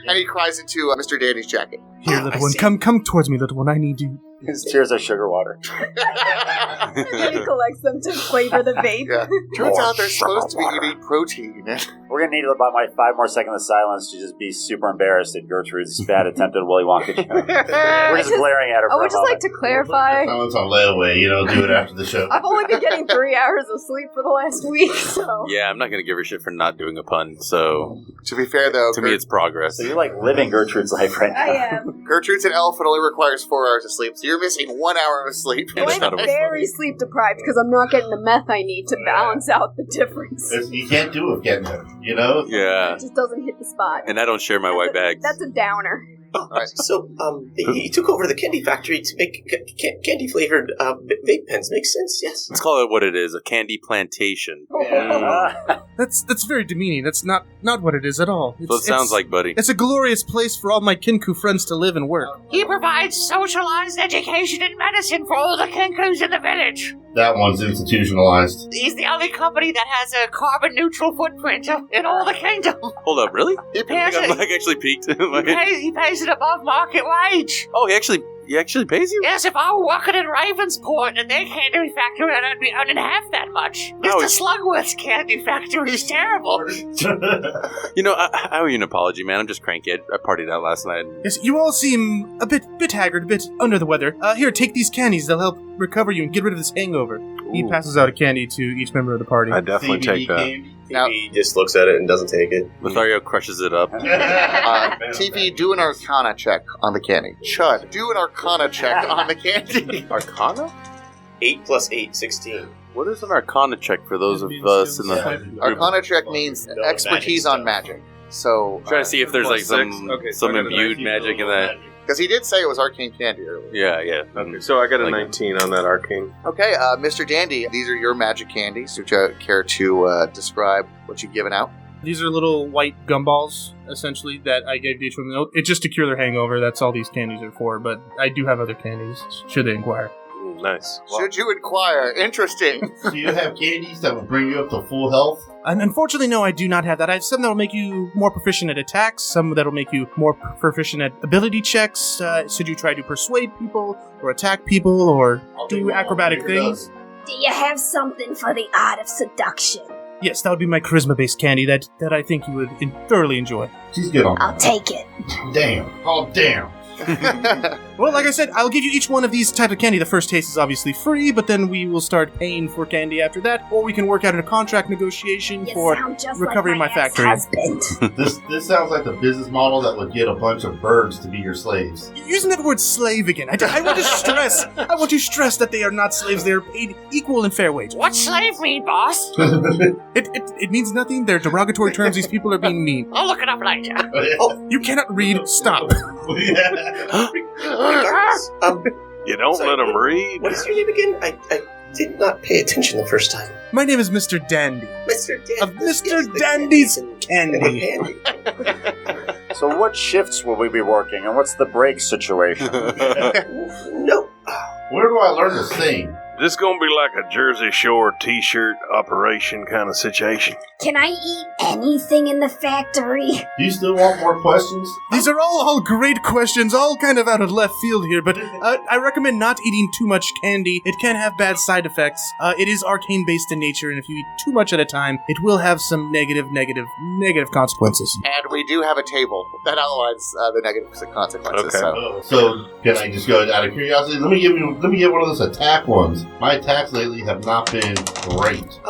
And he cries into Mr. Dandy's jacket. Here, little one, come towards me, little one. I need you. His tears are sugar water. And then he collects them to flavor the vape. Yeah. Turns out they're supposed to be eating protein. We're going to need about 5 more seconds of silence to just be super embarrassed at Gertrude's bad attempt at Willy Wonka. We're just glaring at her I for would a just moment. like to clarify, Someone's on layaway, do it after the show. I've only been getting 3 hours of sleep for the last week, so... Yeah, I'm not going to give her shit for not doing a pun, so... To be fair, though... To me, it's progress. So you're like living Gertrude's life right now. I am. Gertrude's an elf and only requires 4 hours of sleep, so you're missing 1 hour of sleep. Well, I'm very sleep deprived because I'm not getting the meth I need to balance out the difference. You can't do it getting it, Yeah. It just doesn't hit the spot. And I don't share my white bags. That's a downer. So, he took over the candy factory to make candy-flavored vape pens. Makes sense, yes. Let's call it what it is, a candy plantation. That's very demeaning. That's not what it is at all. So it sounds like, buddy. It's a glorious place for all my Kenku friends to live and work. He provides socialized education and medicine for all the Kenkus in the village. That one's institutionalized. He's the only company that has a carbon-neutral footprint in all the kingdom. Hold up, really? He pays I'm actually peaked. he pays it above market wage. Oh, he actually He actually pays you? Yes, if I were working in Ravensport and their candy factory, I'd be earning half that much. No, Mr. Slugworth's candy factory is terrible. You know, I owe you an apology, man. I'm just cranky. I partied out last night. Yes, you all seem a bit haggard, a bit under the weather. Here, take these candies. They'll help recover you and get rid of this hangover. He passes out a candy to each member of the party. I definitely take that. Now, He just looks at it and doesn't take it. Lothario crushes it up. TV, do an Arcana check on the candy. Chud, do an Arcana check on the candy. Arcana? 8 plus 8, 16. What is an Arcana check for those of us in the... Arcana check means No, expertise magic on magic. So, Trying to see if there's like some so I got a imbued 19 magic in that. because he did say it was arcane candy earlier. Yeah. Okay, so I got a Like- 19 on that arcane. Okay, Mr. Dandy, these are your magic candies. Would you care to describe what you've given out? These are little white gumballs, essentially, that I gave to each one. It's just to cure their hangover. That's all these candies are for, but I do have other candies, should they inquire. Nice. Should you inquire? Interesting. Do you have candies that will bring you up to full health? And unfortunately, no, I do not have that. I have some that will make you more proficient at attacks, some that will make you more proficient at ability checks. Should you try to persuade people, or attack people, or do acrobatic things? Do you have something for the art of seduction? Yes, that would be my charisma-based candy that I think you would thoroughly enjoy. She's good on I'll that. take it. Damn. Oh, damn. Well, like I said, I'll give you each one of these type of candy. The first taste is obviously free, but then we will start paying for candy after that, or we can work out a contract negotiation You for sound just recovering like my factory. ex-husband. This sounds like the business model that would get a bunch of birds to be your slaves. You're using that word slave again. I want to stress. I want to stress that they are not slaves. They are paid equal and fair wage. What's slave mean, boss? It means nothing. They're derogatory terms. These people are being mean. I'll look it up later. Oh, you cannot read. Stop. Regardless, You don't Sorry, let him read? what is your name again? I did not pay attention the first time. My name is Mr. Dandy. Mr. Dandy. Of Mr. Dandy's Candy. So what shifts will we be working, and what's the break situation? No. Where do I learn to sing? This gonna be like a Jersey Shore t-shirt operation kind of situation. Can I eat anything in the factory? Do you still want more questions? These are all great questions, all kind of out of left field here, but I recommend not eating too much candy. It can have bad side effects. It is arcane-based in nature, and if you eat too much at a time, it will have some negative consequences. And we do have a table that outlines the negative consequences. Okay. So. So can I just go out of curiosity? Let me get one of those attack ones. My attacks lately have not been great.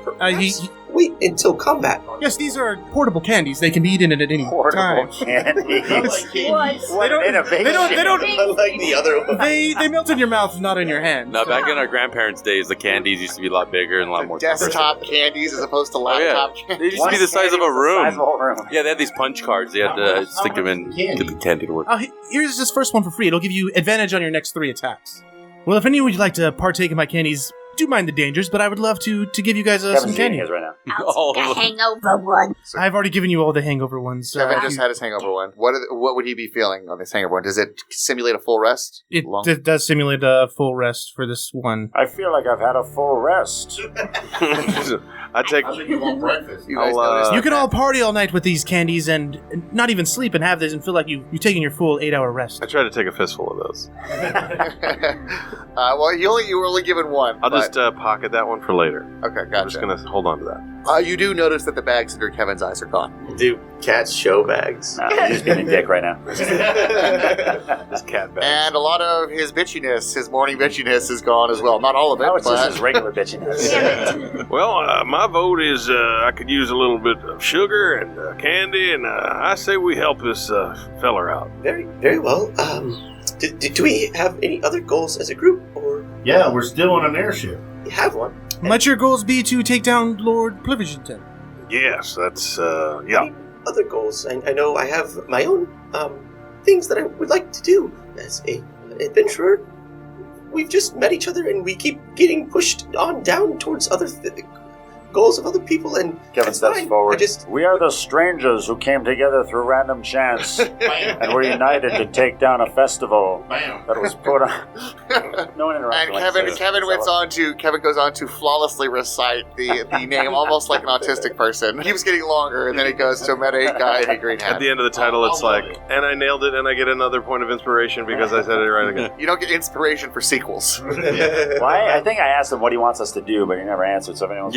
Perhaps wait until combat. Yes, these are portable candies. They can be eaten at any time. Candies. What? Innovation. They don't. Unlike the other one. They melt in your mouth, not in your hand. Now, back in our grandparents' days, the candies used to be a lot bigger and a lot more Desktop candies as opposed to Oh, yeah. laptop They candies. used to be the size of a Size of a room. whole room. Yeah, they had these punch cards. They had to stick them in, get the candy to work. Here's this first one for free. It'll give you advantage on your next 3 attacks. Well, if any of you would like to partake in my candies, do mind the dangers, but I would love to give you guys some Kevin's eating candy. his right now. I'll take a hangover one. I've already given you all the hangover ones. Kevin just had his hangover one. What would he be feeling on this hangover one? Does it simulate a full rest? It does simulate a full rest for this one. I feel like I've had a full rest. I take. I think you want breakfast. You guys I'll, noticed You can all party all night with these candies and not even sleep and have this and feel like you're taking your full 8-hour rest. I try to take a fistful of those. well, you were only given one. I'll but- just pocket that one for later. Okay, I'm just gotcha. gonna hold on to that. You do notice that the bags under Kevin's eyes are gone. Do cats show bags? Nah, he's just being a dick right now. This cat bag. And a lot of his bitchiness, his morning bitchiness, is gone as well. Not all of it, Now it's just but his regular bitchiness. Well, my vote is I could use a little bit of sugar and candy, and I say we help this feller out. Very, very well. Do we have any other goals as a group, or Yeah, we're still on an airship. you have one? Might your goals be to take down Lord Plivington? Yes, that's yeah. Any other goals? I know I have my own things that I would like to do as an adventurer. We've just met each other, and we keep getting pushed on down towards other goals of other people, and Kevin that's steps fine. forward. We are the strangers who came together through random chance, and were united to take down a festival that was put on. No interruption. And Kevin goes on to flawlessly recite the name, almost like an autistic person. It keeps getting longer, and then it goes to a meta guy in a green hat. At the end of the title, it's like, and I nailed it, and I get another point of inspiration because I said it right again. You don't get inspiration for sequels. Well, I think I asked him what he wants us to do, but he never answered. So if anyone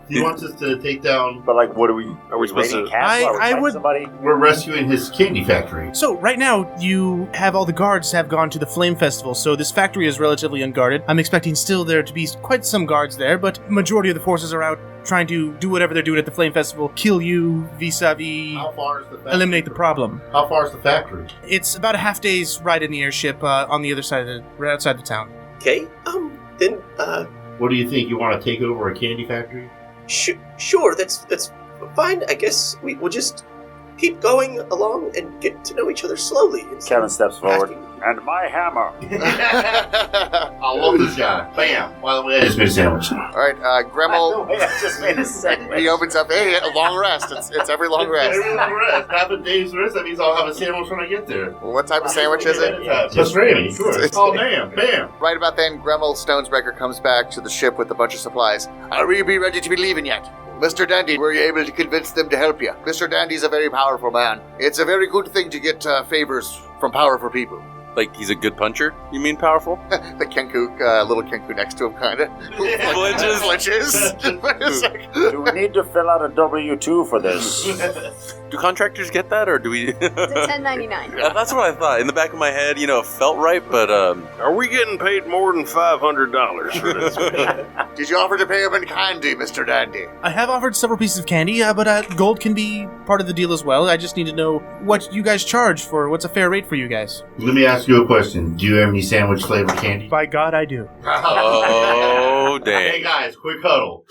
He wants us to take down. But like, what are we? Are we supposed to? I would. Somebody? We're rescuing his candy factory. So right now, you have all the guards have gone to the Flame Festival, so this factory is relatively unguarded. I'm expecting still there to be quite some guards there, but majority of the forces are out trying to do whatever they're doing at the Flame Festival, kill you vis-a-vis, How far is the factory? eliminate the problem. How far is the factory? It's about a half day's ride in the airship on the other side of right outside the town. Okay, then, What do you think? You want to take over a candy factory? Sure, that's fine. I guess we'll just keep going along and get to know each other slowly. Kevin steps forward. And my hammer. I love this guy. Bam. By the way, I just made a sandwich. All right, Gremmel. I just made a sandwich. He opens up. Hey, a long rest. It's every long rest. Every long rest. Half a day's rest. That means I'll have a sandwich when I get there. What type of sandwich is it? Pastrami, sure. Oh, bam. Right about then, Gremmel Stonesbreaker comes back to the ship with a bunch of supplies. Are we ready to be leaving yet? Mr. Dandy, were you able to convince them to help you? Mr. Dandy's a very powerful man. It's a very good thing to get favors from powerful people. Like, he's a good puncher? You mean powerful? The Kenku, little Kenku next to him, kind of. Flinches. Do we need to fill out a W-2 for this? Do contractors get that, or do we... It's a 1099. That's what I thought. In the back of my head, it felt right, but... Are we getting paid more than $500 for this mission? Did you offer to pay him in candy, Mr. Dandy? I have offered several pieces of candy, but gold can be part of the deal as well. I just need to know what you guys charge for what's a fair rate for you guys. Let me ask you a question. Do you have any sandwich flavored candy? By God, I do. Oh, damn. Hey guys, quick huddle.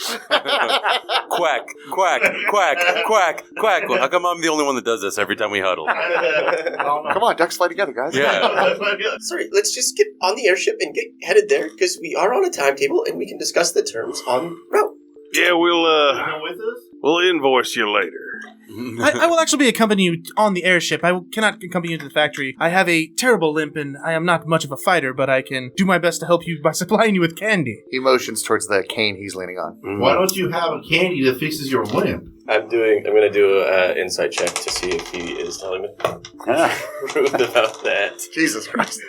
Quack, quack, quack, quack, quack. Well, how come I'm the only one that does this every time we huddle? Come on, ducks fly together, guys. Yeah. Sorry, let's just get on the airship and get headed there, because we are on a timetable and we can discuss the terms en route. Yeah, we'll invoice you later. I will actually be accompanying you on the airship. I cannot accompany you to the factory. I have a terrible limp, and I am not much of a fighter, but I can do my best to help you by supplying you with candy. He motions towards the cane he's leaning on. Mm-hmm. Why don't you have a candy that fixes your limp? I'm gonna do an insight check to see if he is telling me the truth about that. Jesus Christ.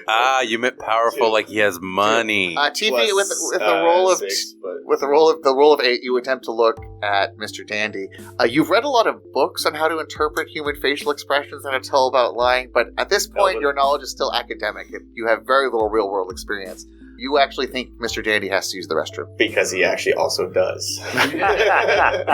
You meant powerful like he has money. TV with the roll of 8, you attempt to look at Mr. Dandy. You've read a lot of books on how to interpret human facial expressions and how to tell about lying, but at this point, your knowledge is still academic. You have very little real-world experience. You actually think Mr. Dandy has to use the restroom. Because he actually also does. You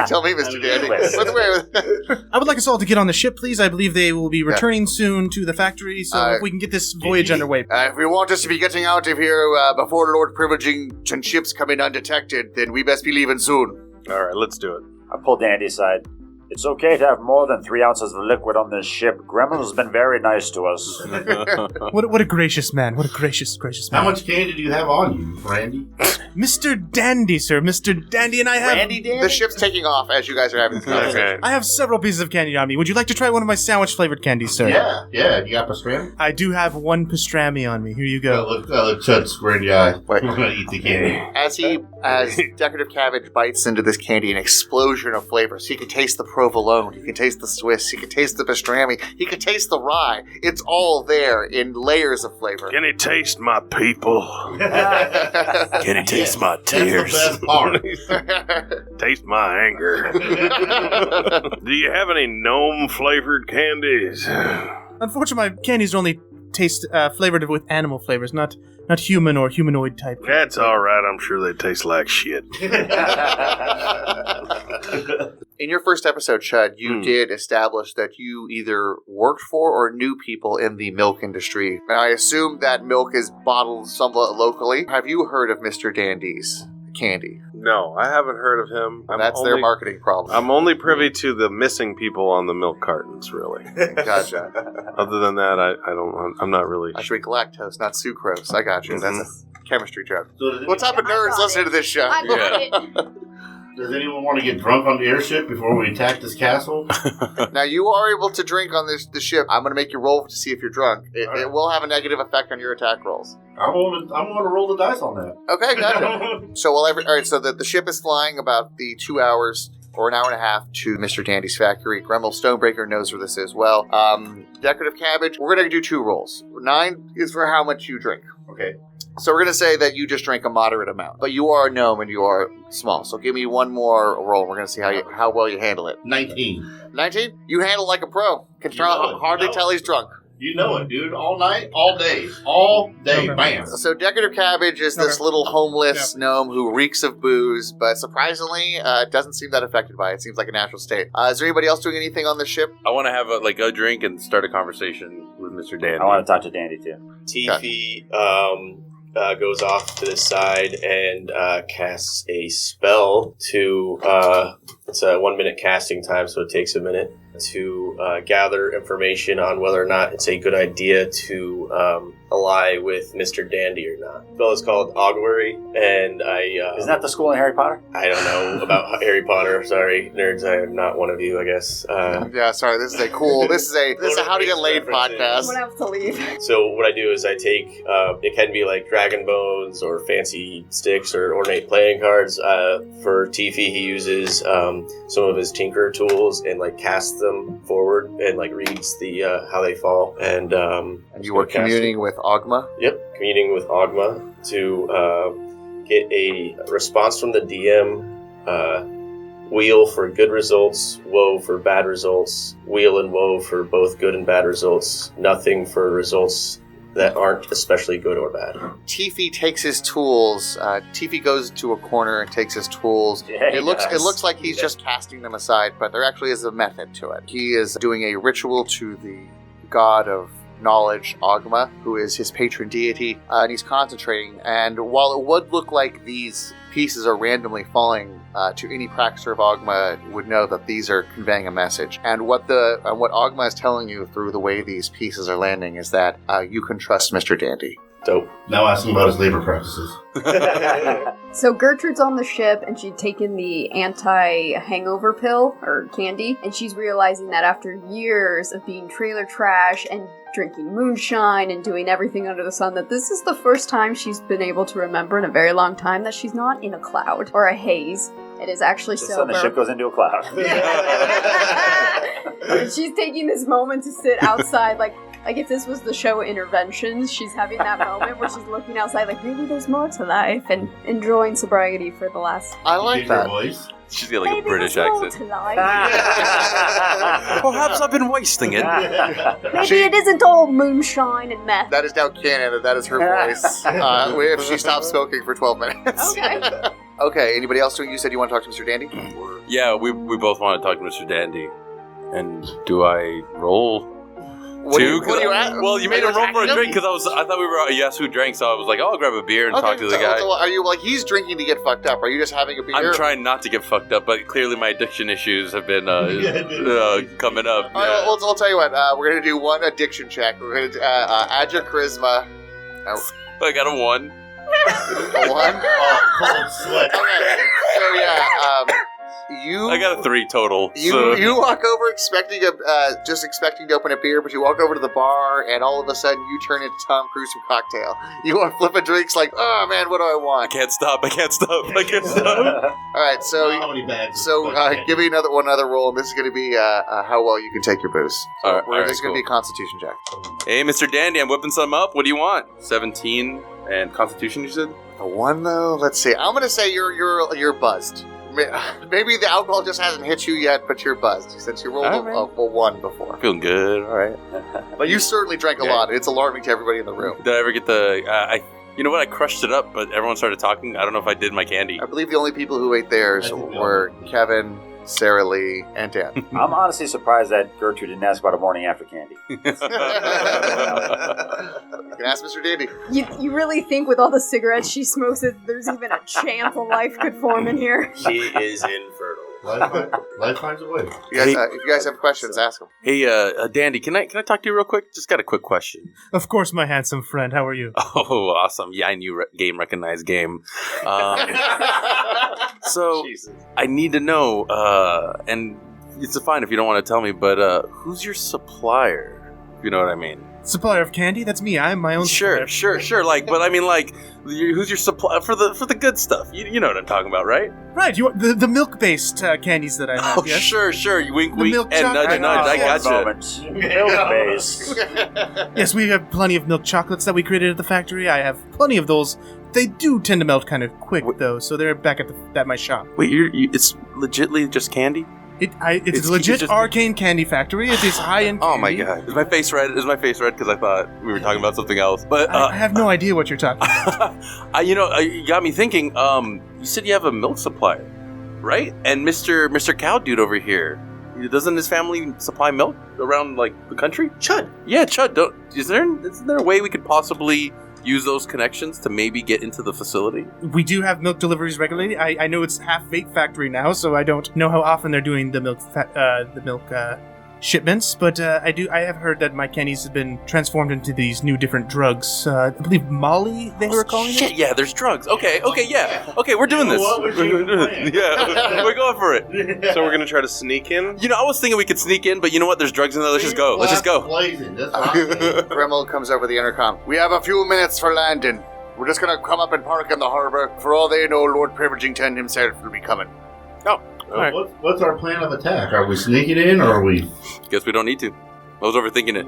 tell me, Mr. Dandy. By the way, I would like us all to get on the ship, please. I believe they will be returning soon to the factory, so if we can get this voyage underway. If we want us to be getting out of here before Lord Privileging and ships come in undetected, then we best be leaving soon. All right, let's do it. I pull Dandy aside. It's okay to have more than 3 ounces of liquid on this ship. Gremlin's been very nice to us. What a gracious man. What a gracious man. How much candy do you have on you, Randy? Mr. Dandy, sir. Mr. Dandy, and I have... Randy Dandy? The ship's taking off as you guys are having this conversation. Okay. I have several pieces of candy on me. Would you like to try one of my sandwich-flavored candies, sir? Yeah. You got pastrami? I do have one pastrami on me. Here you go. Look, Chud square in the eye. We're going to eat the candy. As Decorative Cabbage bites into this candy, an explosion of flavors. He can taste the provolone. He can taste the Swiss. He can taste the pastrami. He can taste the rye. It's all there in layers of flavor. Can he taste my people? Can he taste my tears? That's the best part. Taste my anger. Do you have any gnome-flavored candies? Unfortunately, my candies only taste flavored with animal flavors, not human or humanoid type. That's all right. I'm sure they taste like shit. In your first episode, Chud, you did establish that you either worked for or knew people in the milk industry. And I assume that milk is bottled somewhat locally. Have you heard of Mr. Dandy's candy? No, I haven't heard of him. Their marketing problem. I'm only privy to the missing people on the milk cartons, really. Gotcha. Other than that, I'm not really... I drink lactose, not sucrose. I got you. That's a chemistry joke. What type of nerds listen to this show? I got it. Does anyone want to get drunk on the airship before we attack this castle? Now, you are able to drink on the ship. I'm going to make you roll to see if you're drunk. It will have a negative effect on your attack rolls. I'm going to roll the dice on that. Okay, gotcha. So, all right, so the ship is flying about the 2 hours or an hour and a half to Mr. Dandy's factory. Gremmel Stonebreaker knows where this is well. Decorative Cabbage, we're going to do 2 rolls. 9 is for how much you drink. Okay. So we're going to say that you just drink a moderate amount. But you are a gnome and you are small. So give me one more roll. We're going to see how well you handle it. 19. 19? You handle like a pro. Can hardly tell he's drunk. You know it, dude. All night, all day. All day. Okay. Bam. So Decorative Cabbage is this little homeless gnome who reeks of booze, but surprisingly, doesn't seem that affected by it. It seems like a natural state. Is there anybody else doing anything on this ship? I want to have a drink and start a conversation with Mr. Dandy. I want to talk to Dandy too. Tiffy goes off to the side and casts a spell to. It's a 1 minute casting time, so it takes a minute to gather information on whether or not it's a good idea to ally with Mr. Dandy or not. The spell is called Augury, and Isn't that the school in Harry Potter? I don't know about Harry Potter. Sorry, nerds. I am not one of you, I guess. Yeah, sorry. This is a how to get laid podcast. I'm gonna have to leave. So what I do is I take, it can be like dragon bones or fancy sticks or ornate playing cards. For Tiffy, he uses some of his tinker tools and like casts them forward and like reads the how they fall. And you were communing with Ogma? Yep, communing with Ogma to get a response from the DM. Wheel for good results, woe for bad results, wheel and woe for both good and bad results, nothing for results that aren't especially good or bad. Tiffy takes his tools. Tiffy goes to a corner and takes his tools. Yeah, it looks like he's just casting them aside, but there actually is a method to it. He is doing a ritual to the god of knowledge, Ogma, who is his patron deity, and he's concentrating. And while it would look like these pieces are randomly falling, to any practitioner of Ogma would know that these are conveying a message. And what Ogma is telling you through the way these pieces are landing is that you can trust Mr. Dandy. Dope. Now ask him about his labor practices. So Gertrude's on the ship, and she'd taken the anti-hangover pill, or candy, and she's realizing that after years of being trailer trash and drinking moonshine and doing everything under the sun, that this is the first time she's been able to remember in a very long time that she's not in a cloud or a haze. It is actually sober. So the ship goes into a cloud. And she's taking this moment to sit outside, like if this was the show Interventions, she's having that moment where she's looking outside like, maybe there's more to life, and enjoying sobriety for the last... I like that. Voice. She's got like maybe a British there's more accent. to life. Perhaps I've been wasting it. Maybe it isn't all moonshine and meth. That is now canon, that is her voice. If she stops smoking for 12 minutes. Okay. Okay, anybody else doing? You said you want to talk to Mr. Dandy? Yeah, we both want to talk to Mr. Dandy. And do I roll? What do you at? Well, you made him roll for a drink because I thought you asked who drank, so I was like, oh, I'll grab a beer and talk to the guy. So are you like, he's drinking to get fucked up? Are you just having a beer? I'm trying not to get fucked up, but clearly my addiction issues have been coming up. All right, I'll tell you what. We're gonna do one addiction check. We're gonna add your charisma. I got a 1. A 1? Oh, cold sweat. Okay. So yeah, I got a 3 total. You walk over expecting to open a beer, but you walk over to the bar, and all of a sudden you turn into Tom Cruise from Cocktail. You are flipping drinks like, oh man, what do I want? I can't stop. All right, so give me another roll, and this is going to be how well you can take your booze. So this is going to be a Constitution check. Hey, Mr. Dandy, I'm whipping some up. What do you want? 17 and Constitution, you said? A 1 though. Let's see. I'm going to say you're buzzed. Maybe the alcohol just hasn't hit you yet, but you're buzzed since you rolled a 1 before. Feeling good. All right. But you certainly drank a lot. It's alarming to everybody in the room. Did I ever get you know what? I crushed it up, but everyone started talking. I don't know if I did my candy. I believe the only people who ate theirs were Kevin, SaraLee, and Dan. I'm honestly surprised that Gertrude didn't ask about a morning after candy. You can ask Mr. Dandy. You really think with all the cigarettes she smokes that there's even a chance a life could form in here? She is infertile. Life finds a way. If you guys have questions, ask them. Hey, Dandy, can I talk to you real quick? Just got a quick question. Of course, my handsome friend. How are you? Oh, awesome. Yeah, I knew game recognized game. So, Jesus. I need to know, and it's fine if you don't want to tell me, but who's your supplier? You know what I mean? Supplier of candy? That's me. I'm my own supplier. Sure. But I mean, who's your supplier for the good stuff? You know what I'm talking about, right? Right. You the milk-based candies that I have. Oh, yes? Sure. You wink, the wink, milk and nudge, I gotcha. Milk-based. Yes, we have plenty of milk chocolates that we created at the factory. I have plenty of those. They do tend to melt kind of quick, though, so they're back at my shop. Wait, it's legitly just candy? It's a legit arcane candy factory. It is high-end candy. Oh my god. Is my face red? Because I thought we were talking about something else. But I have no idea what you're talking about. You got me thinking, you said you have a milk supplier, right? And Mr. Cow Dude over here, doesn't his family supply milk around, the country? Chud. Yeah, Chud. Isn't there a way we could possibly use those connections to maybe get into the facility? We do have milk deliveries regularly. I know it's half vape factory now, so I don't know how often they're doing the milk shipments, but I have heard that my candies have been transformed into these new different drugs. I believe Molly they were calling it. Yeah, there's drugs. Okay, yeah. Okay, we're doing this. Yeah, we're going for it. So we're gonna try to sneak in? I was thinking we could sneak in, but you know what? There's drugs in there. Let's just go. Gremmel comes over the intercom. We have a few minutes for landing. We're just gonna come up and park in the harbor. For all they know, Lord Privilegington himself will be coming. Oh. Right. What's our plan of attack? Are we sneaking in, or are we... Guess we don't need to. I was overthinking it.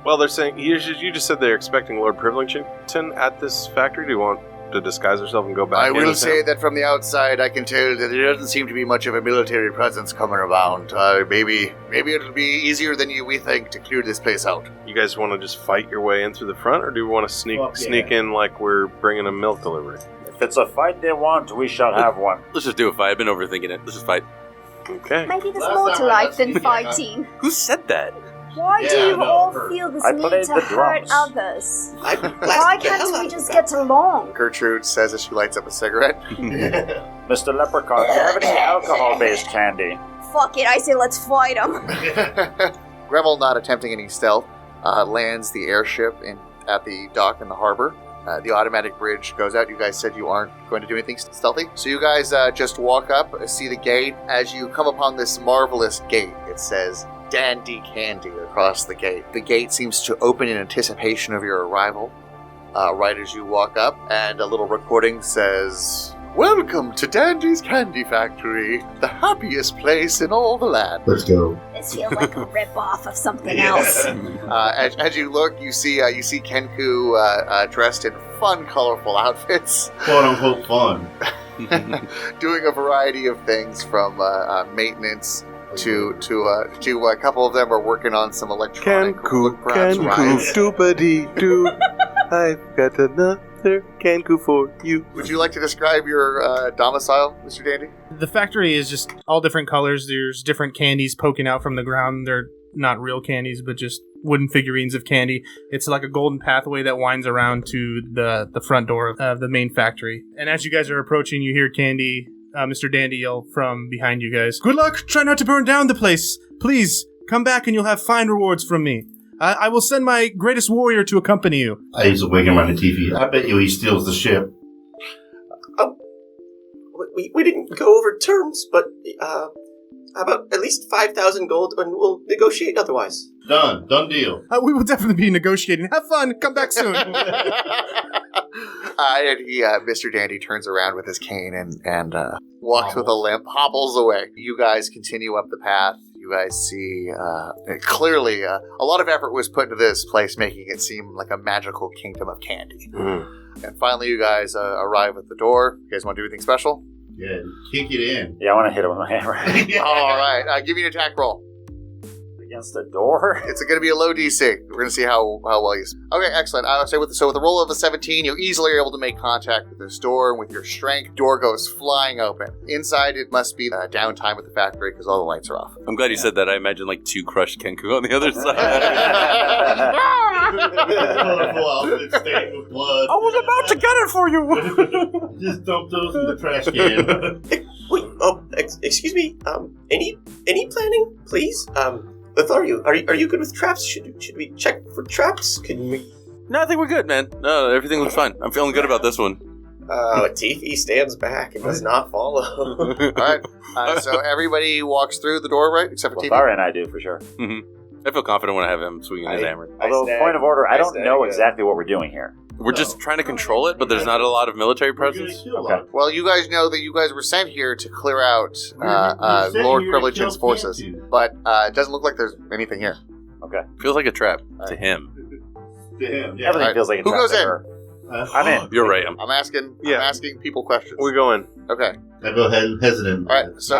Well, they're saying... You just said they're expecting Lord Privilegington at this factory. Do you want to disguise yourself and go back? I will say that from the outside, I can tell that there doesn't seem to be much of a military presence coming around. Maybe it'll be easier than we think to clear this place out. You guys want to just fight your way in through the front, or do you want to sneak in like we're bringing a milk delivery? If it's a fight they want, we shall have one. Let's just do a fight. I've been overthinking it. Let's just fight. Okay. Maybe there's more to life than fighting. Who said that? Why do you all feel this need to hurt others? Why can't we just get along? Gertrude says as she lights up a cigarette. Mr. Leprechaun, do you have any alcohol-based candy? Fuck it, I say let's fight them. Gremmel, not attempting any stealth, lands the airship at the dock in the harbor. The automatic bridge goes out. You guys said you aren't going to do anything stealthy. So you guys just walk up, see the gate. As you come upon this marvelous gate, it says Dandy Candy across the gate. The gate seems to open in anticipation of your arrival right as you walk up, and a little recording says, "Welcome to Dandy's Candy Factory, the happiest place in all the land." Let's go. This feels like a rip-off of something else. As you look, you see Kenku dressed in fun, colorful outfits. Quote-unquote fun. Doing a variety of things from maintenance to a couple of them are working on some electronic Kenku, rides. doobity-doo. I've got another Kenku for you. Would you like to describe your domicile, Mr. Dandy? The factory is just all different colors. There's different candies poking out from the ground. They're not real candies, but just wooden figurines of candy. It's like a golden pathway that winds around to the front door of the main factory. And as you guys are approaching, you hear Mr. Dandy yell from behind you guys, "Good luck! Try not to burn down the place! Please, come back and you'll have fine rewards from me. I will send my greatest warrior to accompany you." I used to wake him around the TV. I bet you he steals the ship. We didn't go over terms, but how about at least 5,000 gold, and we'll negotiate otherwise. Done deal. We will definitely be negotiating. Have fun. Come back soon. Mr. Dandy turns around with his cane and walks with a limp, hobbles away. You guys continue up the path. You guys see, clearly, a lot of effort was put into this place, making it seem like a magical kingdom of candy. And finally, you guys arrive at the door. You guys want to do anything special? Yeah, kick it in. Yeah, I want to hit it with my hammer. All right, give me an attack roll. Against the door? It's going to be a low DC. We're going to see how well you... Okay, excellent. I would say with a roll of a 17, you easily are able to make contact with this door, and with your strength, door goes flying open. Inside, it must be downtime at the factory because all the lights are off. I'm glad you said that. I imagine like 2 crushed Kenku on the other side. Colorful outfit stained with blood. I was about to get it for you. Just dump those in the trash can. Excuse me. Any planning, please? Lothario, are you good with traps? Should we check for traps? Can we? No, I think we're good, man. No, everything looks fine. I'm feeling good about this one. Tifi stands back and does not follow. All right. So everybody walks through the door, right? Except for Tifi. Lothario and I do, for sure. Mm-hmm. I feel confident when I have him swinging his hammer. Although, point of order, I don't know exactly what we're doing here. We're just trying to control it, but there's not a lot of military presence. Okay. Well, you guys know that you guys were sent here to clear out Lord Privilege's forces, but it doesn't look like there's anything here. Okay. Feels like a trap to him. To him, yeah. Everything feels like a trap. Who goes to in? her. I'm in. You're right. I'm asking people questions. We go in. Okay. I go hesitant. All right. So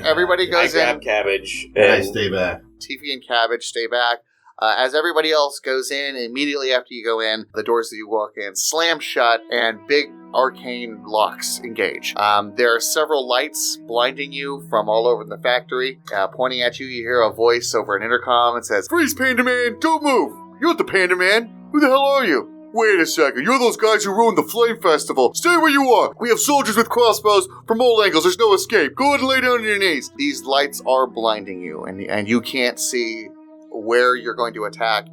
everybody goes in. I grab Cabbage and I stay back. Tifi and Cabbage stay back. As everybody else goes in, immediately after you go in, the doors that you walk in slam shut and big arcane locks engage. There are several lights blinding you from all over the factory. Pointing at you, you hear a voice over an intercom and says, "Freeze, Panda Man! Don't move! You're not the Panda Man! Who the hell are you? Wait a second, you're those guys who ruined the Flame Festival. Stay where you are. We have soldiers with crossbows from all angles. There's no escape. Go ahead and lay down on your knees." These lights are blinding you, and you can't see where you're going to attack.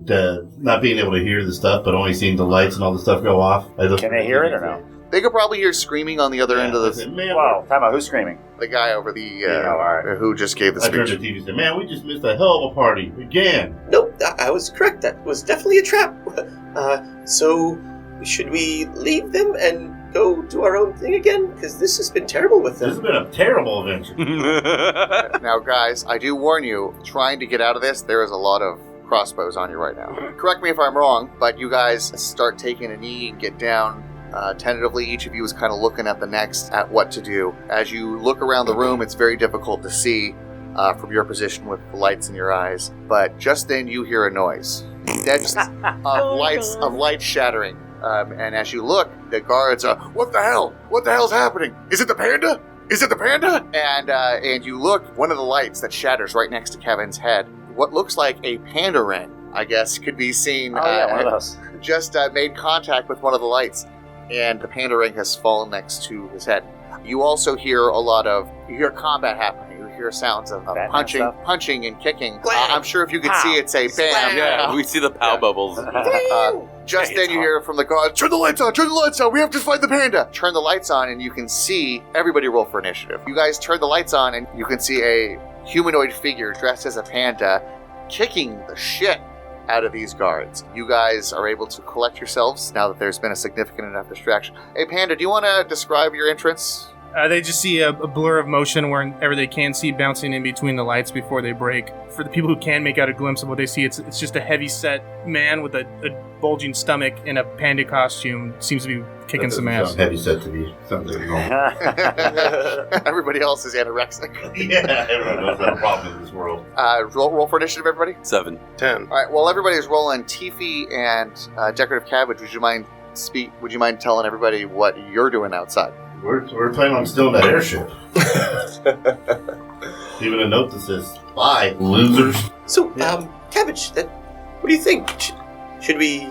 Not being able to hear the stuff, but only seeing the lights and all the stuff go off. Can they hear it or no? They could probably hear screaming on the other end of this. Wow, time out. Who's screaming? The guy over the who just gave the I turned speech. to TV and said, "Man, we just missed a hell of a party again." Nope, I was correct. That was definitely a trap. So, should we leave them and go do our own thing again? Because this has been terrible with them. This has been a terrible adventure. Now, guys, I do warn you, trying to get out of this, there is a lot of crossbows on you right now. Correct me if I'm wrong, but you guys start taking a knee and get down. Tentatively, each of you is kind of looking at the next at what to do. As you look around the room, it's very difficult to see from your position with the lights in your eyes. But just then, you hear a noise. Of lights shattering. And as you look, the guards are, "What the hell? What the hell's happening? Is it the panda? Is it the panda?" And you look, one of the lights that shatters right next to Kevin's head, what looks like a panda ring, I guess, could be seen. Oh, yeah, one of those. Just made contact with one of the lights, and the panda ring has fallen next to his head. You also hear you hear combat happening. You hear sounds of punching and kicking. I'm sure if you could see it, say bam. Yeah, we see the pow bubbles. Just then you hear from the guard, "Turn the lights on, turn the lights on, we have to find the panda." Turn the lights on and you can see, everybody roll for initiative. You guys turn the lights on and you can see a humanoid figure dressed as a panda kicking the shit out of these guards. You guys are able to collect yourselves now that there's been a significant enough distraction. Hey Panda, do you want to describe your entrance? They just see a blur of motion wherever they can see bouncing in between the lights before they break. For the people who can make out a glimpse of what they see, it's just a heavy-set man with a bulging stomach in a panda costume. Seems to be kicking some ass. Heavy set to be something wrong. Everybody else is anorexic. Yeah, everyone knows that problem in this world. Roll for initiative, everybody. 7. 10. All right. While everybody's rolling, Tifi and Decorative Cabbage, would you mind telling everybody what you're doing outside? We're planning on stealing that airship. Even a note that says, "Bye, losers." So, Cabbage, what do you think? Should we...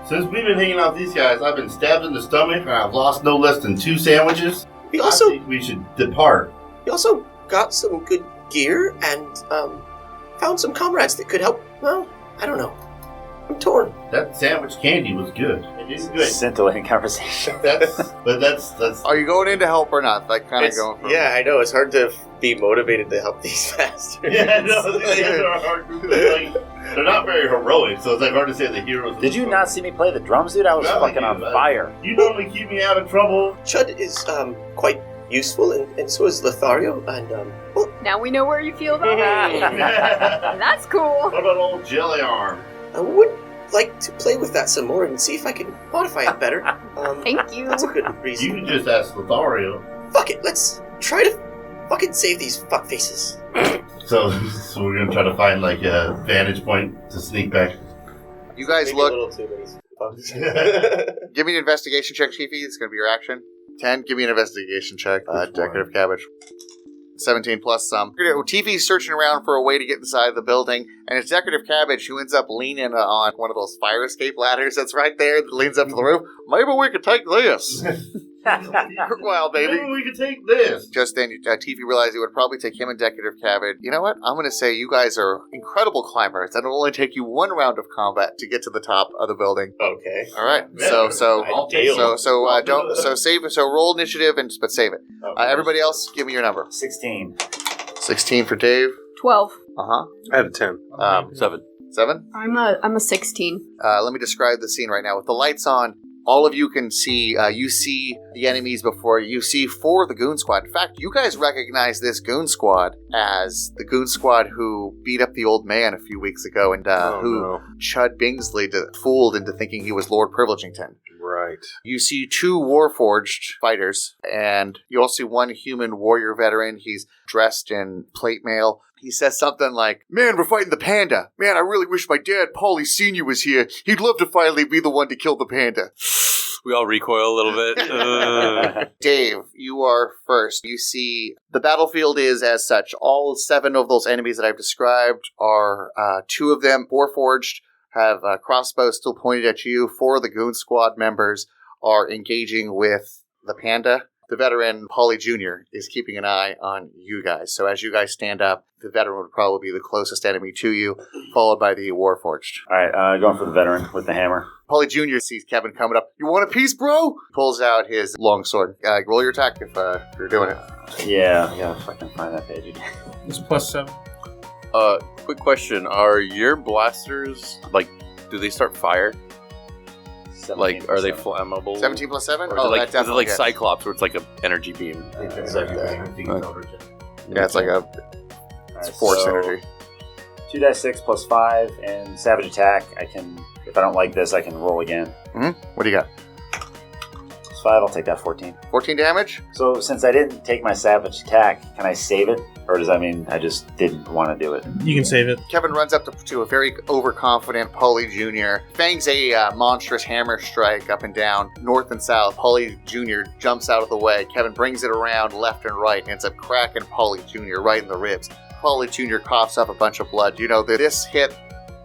Since we've been hanging out with these guys, I've been stabbed in the stomach and I've lost no less than 2 sandwiches. I think we should depart. We also got some good gear and found some comrades that could help. Well, I don't know. I'm torn. That sandwich candy was good. It is good. Scintillating conversation. That's. Are you going in to help or not? Like kind of going for. Yeah, I know. It's hard to be motivated to help these bastards. Yeah, no, these guys are a hard group. They're not very heroic, so it's like hard to say the heroes. Did you not see me play the drums, dude? I was fucking on fire. You normally keep me out of trouble. Chud is quite useful, and so is Lothario, and well, now we know where you feel about that. That's cool. What about old Jelly Arm? I would like to play with that some more and see if I can modify it better. Thank you. That's a good reason. You can just ask Lothario. Fuck it, let's try to fucking save these fuckfaces. So we're gonna try to find like a vantage point to sneak back. You guys Maybe look. a little too many fucks. Give me an investigation check, Chiefy. It's going to be your action. 10. Give me an investigation check. Decorative Cabbage. 17 plus some. Tifi's searching around for a way to get inside the building, and it's Decorative Cabbage who ends up leaning on one of those fire escape ladders that's right there that leans up to the roof. Maybe we could take this. Well, baby. Maybe we could take this. Just then, Tiffy realized it would probably take him and Decorative Cabbage. You know what? I'm going to say you guys are incredible climbers. And it'll only take you one round of combat to get to the top of the building. Okay. All right. So roll initiative but save it. Everybody else, give me your number. 16. 16 for Dave. 12. Uh-huh. I had a 10. 7. 7? I'm a 16. Let me describe the scene right now. With the lights on, all of you can see, you see the enemies before you. You see 4 of the Goon Squad. In fact, you guys recognize this Goon Squad as the Goon Squad who beat up the old man a few weeks ago and Chud Bingsley fooled into thinking he was Lord Privilegington. Right. You see 2 Warforged fighters, and you also see 1 human warrior veteran. He's dressed in plate mail. He says something like, "Man, we're fighting the panda. Man, I really wish my dad, Paulie Sr. was here. He'd love to finally be the one to kill the panda." We all recoil a little bit. Dave, you are first. You see the battlefield is as such. All 7 of those enemies that I've described are 2 of them Warforged, have crossbows still pointed at you. 4 of the Goon Squad members are engaging with the panda. The veteran, Paulie Jr., is keeping an eye on you guys. So as you guys stand up, the veteran would probably be the closest enemy to you, followed by the Warforged. All right, going for the veteran with the hammer. Paulie Jr. sees Kevin coming up. "You want a piece, bro?" Pulls out his long sword. Roll your attack if you're doing it. Yeah, I gotta fucking find that page again. It's +7. Quick question. Are your blasters, do they start fire? Are they flammable? 17 plus 7? Or is it like hits. Cyclops, where it's like an energy beam? It's like that. Yeah, it's like it's force energy. 2d6 plus 5, and Savage Attack, I can, if I don't like this, I can roll again. Mm-hmm. What do you got? Plus 5, I'll take that 14. 14 damage? So, since I didn't take my Savage Attack, can I save it? Or does that mean I just didn't want to do it? You can save it. Kevin runs up to a very overconfident Paulie Jr., fangs a monstrous hammer strike up and down, north and south. Paulie Jr. jumps out of the way. Kevin brings it around left and right, and ends up cracking Paulie Jr. right in the ribs. Paulie Jr. coughs up a bunch of blood. You know that this hit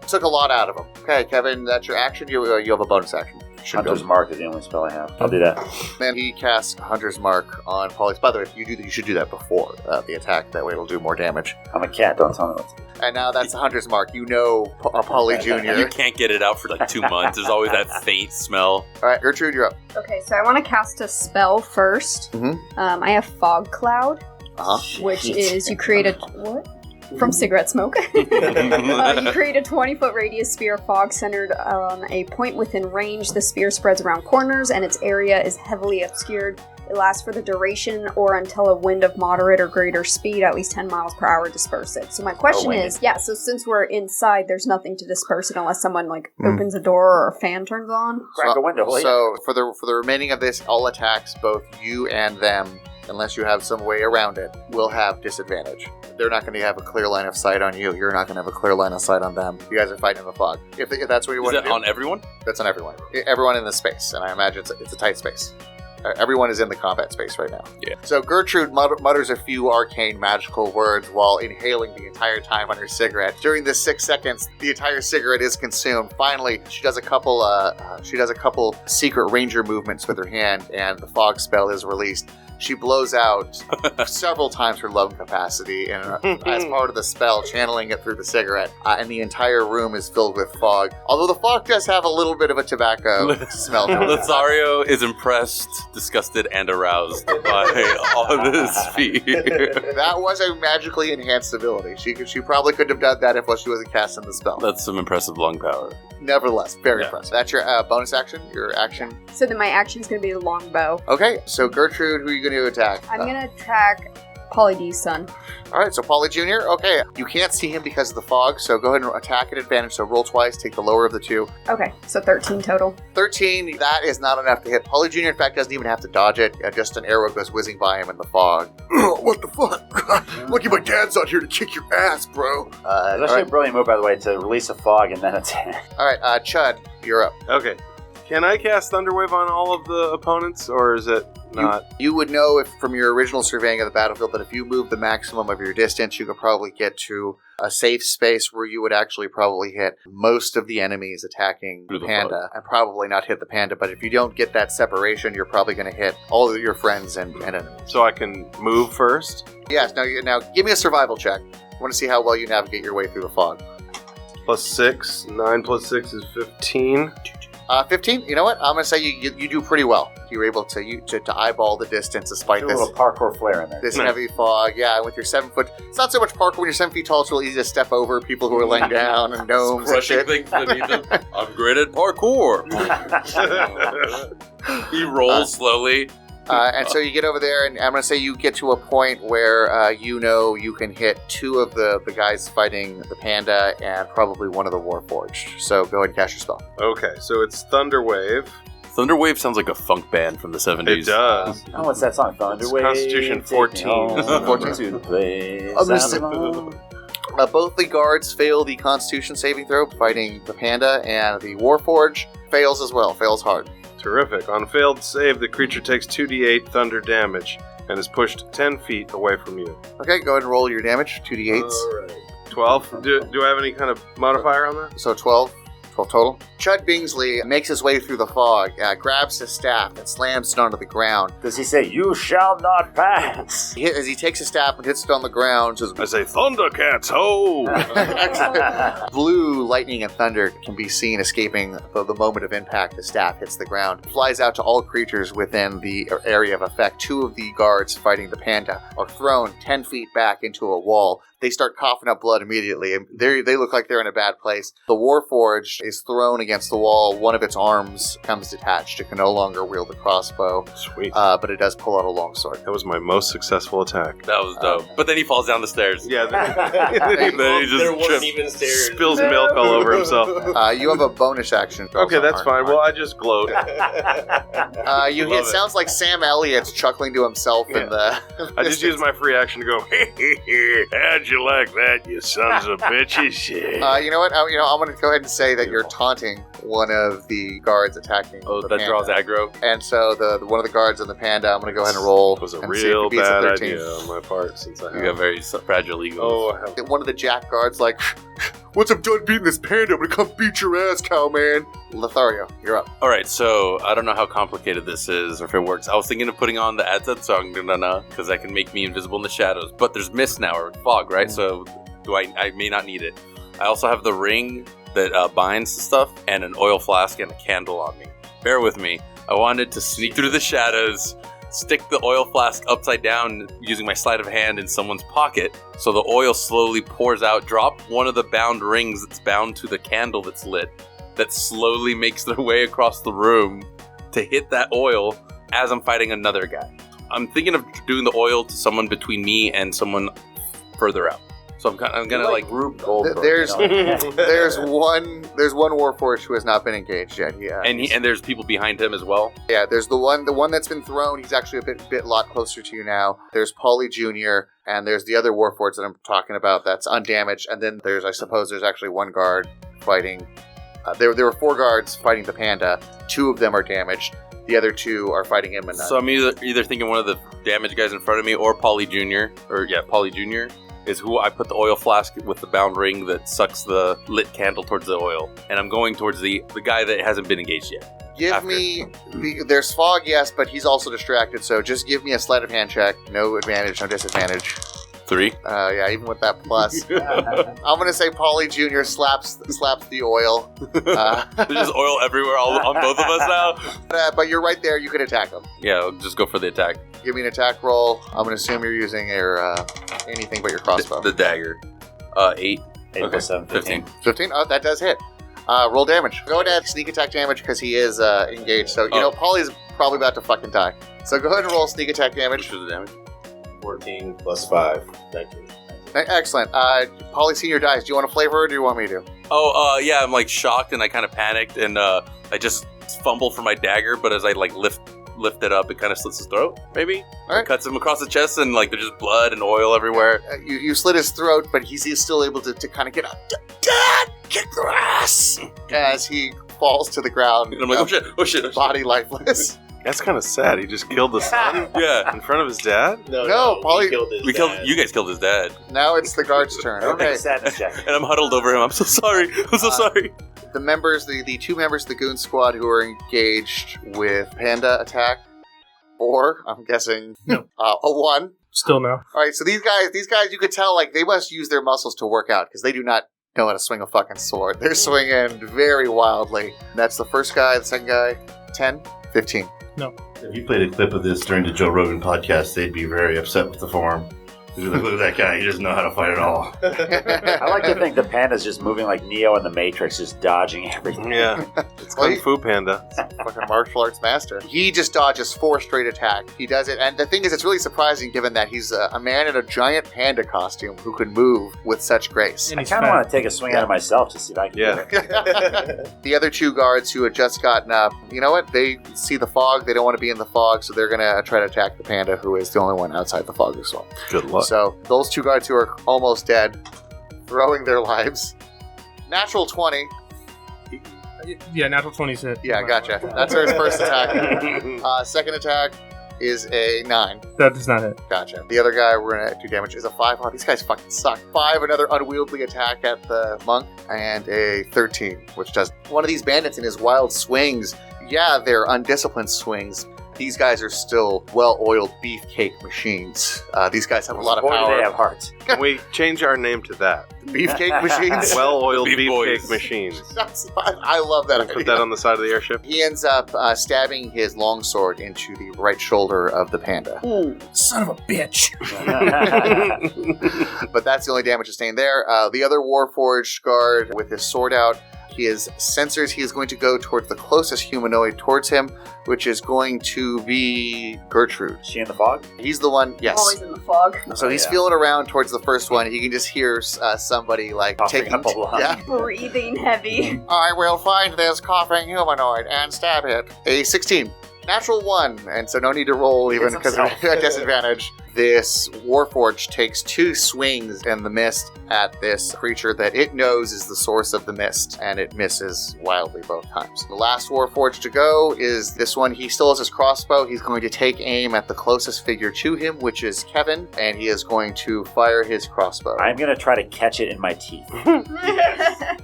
took a lot out of him. Okay, Kevin, that's your action. You have a bonus action. Hunter's Mark is the only spell I have. I'll do that. Then he casts Hunter's Mark on Paulie. By the way, if you do that, you should do that before the attack. That way it'll do more damage. I'm a cat, don't tell me what to do. And now that's the Hunter's Mark. You know Paulie Jr. You can't get it out for 2 months. There's always that faint smell. All right, Gertrude, you're up. Okay, so I want to cast a spell first. Mm-hmm. I have Fog Cloud, which is you create a... What? From cigarette smoke. You create a 20-foot radius sphere of fog centered on a point within range. The sphere spreads around corners, and its area is heavily obscured. It lasts for the duration or until a wind of moderate or greater speed, at least 10 miles per hour, disperse it. So my question is, so since we're inside, there's nothing to disperse it unless someone opens a door or a fan turns on? Crack a window. So for the remaining of this, all attacks, both you and them, unless you have some way around it, will have disadvantage. They're not going to have a clear line of sight on you. You're not going to have a clear line of sight on them. You guys are fighting in the fog. If that's what you want to do. Is that on everyone? That's on everyone. Everyone in this space, and I imagine it's a tight space. Everyone is in the combat space right now. Yeah. So Gertrude mutters a few arcane magical words while inhaling the entire time on her cigarette. During this 6 seconds, the entire cigarette is consumed. Finally, she does a couple secret ranger movements with her hand, and the fog spell is released. She blows out several times her lung capacity, and as part of the spell, channeling it through the cigarette, and the entire room is filled with fog. Although the fog does have a little bit of a tobacco smell to it. Lothario is impressed, disgusted, and aroused by all of this feat. That was a magically enhanced ability. She probably couldn't have done that if she wasn't casting the spell. That's some impressive lung power. Nevertheless, very impressive. That's your bonus action, your action. So then my action's going to be the longbow. Okay, so Gertrude, who are you going to attack? I'm going to attack Paulie D's son. All right, so Paulie Jr., okay. You can't see him because of the fog, so go ahead and attack at advantage. So roll twice, take the lower of the 2. Okay, so 13 total. 13, that is not enough to hit. Paulie Jr., in fact, doesn't even have to dodge it. Just an arrow goes whizzing by him in the fog. What the fuck? Lucky my dad's out here to kick your ass, bro. It's actually a brilliant move, by the way, to release a fog and then attack. All right, Chud, you're up. Okay. Can I cast Thunderwave on all of the opponents, or is it not? You would know if from your original surveying of the battlefield that if you move the maximum of your distance, you could probably get to a safe space where you would actually probably hit most of the enemies attacking the panda, and probably not hit the panda. But if you don't get that separation, you're probably going to hit all of your friends and enemies. So I can move first? Yes. Now give me a survival check. I want to see how well you navigate your way through the fog. +6. 9 + 6 is 15. 15. You know what? I'm going to say you do pretty well. You were able to eyeball the distance despite Do a this little parkour flair in there. this heavy fog. Yeah, with your 7 foot. It's not so much parkour when you're 7 feet tall. It's really easy to step over people who are laying down and gnomes and Crushing shit. things beneath him. I'm great at parkour. He rolls slowly. And so you get over there, and I'm going to say you get to a point where you can hit 2 of the guys fighting the panda and probably one of the Warforged. So go ahead and cast your spell. Okay, so it's Thunderwave. Thunderwave sounds like a funk band from the 70s. It does. Oh, what's that song? Thunderwave. Constitution 14. 14. To the place I'm gonna I say- belong. Both the guards fail the Constitution saving throw fighting the panda, and the Warforged fails as well. Fails hard. Terrific. On failed save, the creature takes 2d8 thunder damage and is pushed 10 feet away from you. Okay, go ahead and roll your damage. 2d8s. Alright. 12. Do I have any kind of modifier on that? So 12. 12 total. Chud Bingsley makes his way through the fog, grabs his staff, and slams it onto the ground. Does he say, "You shall not pass"? As he takes his staff and hits it on the ground, says, I say, Thundercats, ho! blue lightning and thunder can be seen escaping the moment of impact. The staff hits the ground. It flies out to all creatures within the area of effect. 2 of the guards fighting the panda are thrown 10 feet back into a wall. They start coughing up blood immediately. They look like they're in a bad place. The Warforged is thrown against the wall. One of its arms becomes detached. It can no longer wield the crossbow. Sweet. But it does pull out a longsword. That was my most successful attack. That was dope. But then he falls down the stairs. Yeah. Then he just There wasn't trips. even stairs. Spills milk all over himself. You have a bonus action. Okay, that's fine. Well, I just gloat. It sounds like Sam Elliott's chuckling to himself in the. I just use my free action to go, how'd you like that, you sons of bitches? You know what? I'm going to go ahead and say that you're taunting one of the guards attacking. Oh, the that panda. draws aggro. And so the one of the guards on the panda, I'm going to go ahead and roll. It was a and see if real it beats a bad 13. idea on my part since I You got very fragile egos. Oh, I have. One of the jack guards like, once I'm done beating this panda, I'm going to come beat your ass, cowman. Lothario, you're up. All right, so I don't know how complicated this is or if it works. I was thinking of putting on the Azad song, because that can make me invisible in the shadows. But there's mist now, or fog, right? So I may not need it. I also have the ring that binds the stuff, and an oil flask and a candle on me. Bear with me. I wanted to sneak through the shadows, stick the oil flask upside down using my sleight of hand in someone's pocket, so the oil slowly pours out, drop one of the bound rings that's bound to the candle that's lit, that slowly makes their way across the room to hit that oil as I'm fighting another guy. I'm thinking of doing the oil to someone between me and someone further out. So I'm gonna like Rube Goldberg. There's you know? there's one Warforged who has not been engaged yet. Yeah, and there's people behind him as well. Yeah, there's the one that's been thrown. He's actually a lot closer to you now. There's Paulie Jr. and there's the other Warforged that I'm talking about that's undamaged. And then there's actually one guard fighting. There were 4 guards fighting the panda. 2 of them are damaged. The other 2 are fighting him. And So I'm either thinking one of the damaged guys in front of me or Paulie Jr. Paulie Jr. is who I put the oil flask with the bound ring that sucks the lit candle towards the oil. And I'm going towards the guy that hasn't been engaged yet. There's fog, yes, but he's also distracted. So just give me a sleight of hand check. No advantage, no disadvantage. 3. Yeah, even with that plus. I'm going to say Paulie Jr. slaps the oil. There's just oil everywhere on both of us now. But you're right there. You could attack him. Yeah, I'll just go for the attack. Give me an attack roll. I'm going to assume you're using your anything but your crossbow. The dagger. 8. 8 plus 7, 15. 15? Oh, that does hit. Roll damage. Go ahead and add sneak attack damage because he is engaged. So, Paulie's probably about to fucking die. So go ahead and roll sneak attack damage. For the damage. 14 plus 5, 19. Excellent. Paulie Senior dies. Do you want to flavor or do you want me to? Yeah, I'm like shocked and I kind of panicked and I just fumble for my dagger, but as I like lift it up, it kind of slits his throat, maybe? All right. Cuts him across the chest and like there's just blood and oil everywhere. You slit his throat, but he's still able to kind of get up. Dad, kick their ass! As he falls to the ground. And I'm like, oh shit. Body lifeless. That's kind of sad. He just killed the son Yeah. in front of his dad? No, Polly. You guys killed his dad. Now it's the guard's turn. Okay. Sadness check. And I'm huddled over him. I'm so sorry. I'm so sorry. The members, the two members of the goon squad who are engaged with Panda attack, or I'm guessing a 1. Still no. All right, so these guys, you could tell like they must use their muscles to work out because they do not know how to swing a fucking sword. They're swinging very wildly. That's the first guy. The second guy, 10, 15. No. If you played a clip of this during the Joe Rogan podcast, they'd be very upset with the form. They'd be like, look at that guy, he doesn't know how to fight at all. I like to think the panda's just moving like Neo in the Matrix, just dodging everything. Yeah. It's Kung Fu Panda. Fucking martial arts master. He just dodges 4 straight attacks. He does it, and the thing is, it's really surprising given that he's a man in a giant panda costume who can move with such grace. I kind of want to take a swing at it myself to see if I can do it. The other 2 guards who had just gotten up, you know what? They see the fog. They don't want to be in the fog, so they're going to try to attack the panda, who is the only one outside the fog as well. Good luck. So those 2 guards who are almost dead, throwing their lives. Natural 20. Yeah, natural 20's hit. Yeah, gotcha. That's his first attack. Second attack is a 9. That does not hit. Gotcha. The other guy we're going to do damage is a 5. Oh, these guys fucking suck. 5, another unwieldy attack at the monk, and a 13, which does. One of these bandits in his wild swings, yeah, they're undisciplined swings. These guys are still well-oiled beefcake machines. These guys have a lot of power. They have hearts. Can we change our name to that? Beefcake machines? Well-oiled Beef beefcake boys. machines. I love that idea. Put that on the side of the airship. He ends up stabbing his longsword into the right shoulder of the panda. Ooh, son of a bitch. But that's the only damage sustained there. The other Warforged guard with his sword out, his sensors, he is going to go towards the closest humanoid towards him, which is going to be Gertrude. Is she in the fog? He's the one, yes. Always in the fog. So he's feeling around towards the first one. He can just hear somebody like Coughing taking up a lot. Yeah. Breathing heavy. I will find this coughing humanoid and stab it. A 16. Natural 1, and so no need to roll even because of a disadvantage. This Warforged takes 2 swings in the mist at this creature that it knows is the source of the mist, and it misses wildly both times. The last Warforged to go is this one. He still has his crossbow. He's going to take aim at the closest figure to him, which is Kevin, and he is going to fire his crossbow. I'm going to try to catch it in my teeth.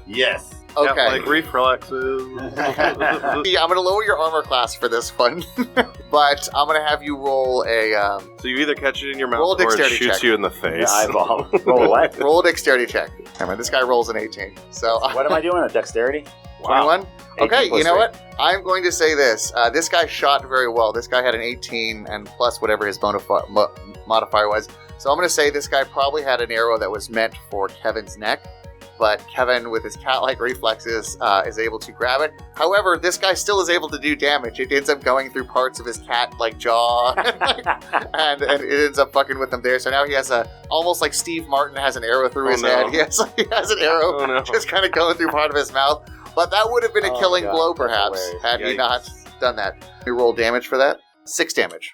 Yes. Okay. Yeah, like reflexes. Yeah, I'm going to lower your armor class for this one, but I'm going to have you roll a... So you either catch it in your mouth roll a or it dexterity shoots check. you in the face. Eyeball. Roll what? Roll a dexterity check. I mean, this guy rolls an 18. So What am I doing? A dexterity? 21? 18 Okay, plus you know 3. what? I'm going to say this. This guy shot very well. This guy had an 18 and plus whatever his modifier was. So I'm going to say this guy probably had an arrow that was meant for Kevin's neck. But Kevin, with his cat-like reflexes, is able to grab it. However, this guy still is able to do damage. It ends up going through parts of his cat-like jaw, and it ends up fucking with him there. So now he has almost like Steve Martin has an arrow through his head. He has an arrow just kind of going through part of his mouth. But that would have been a killing blow, perhaps, had he not done that. We roll damage for that. 6 damage.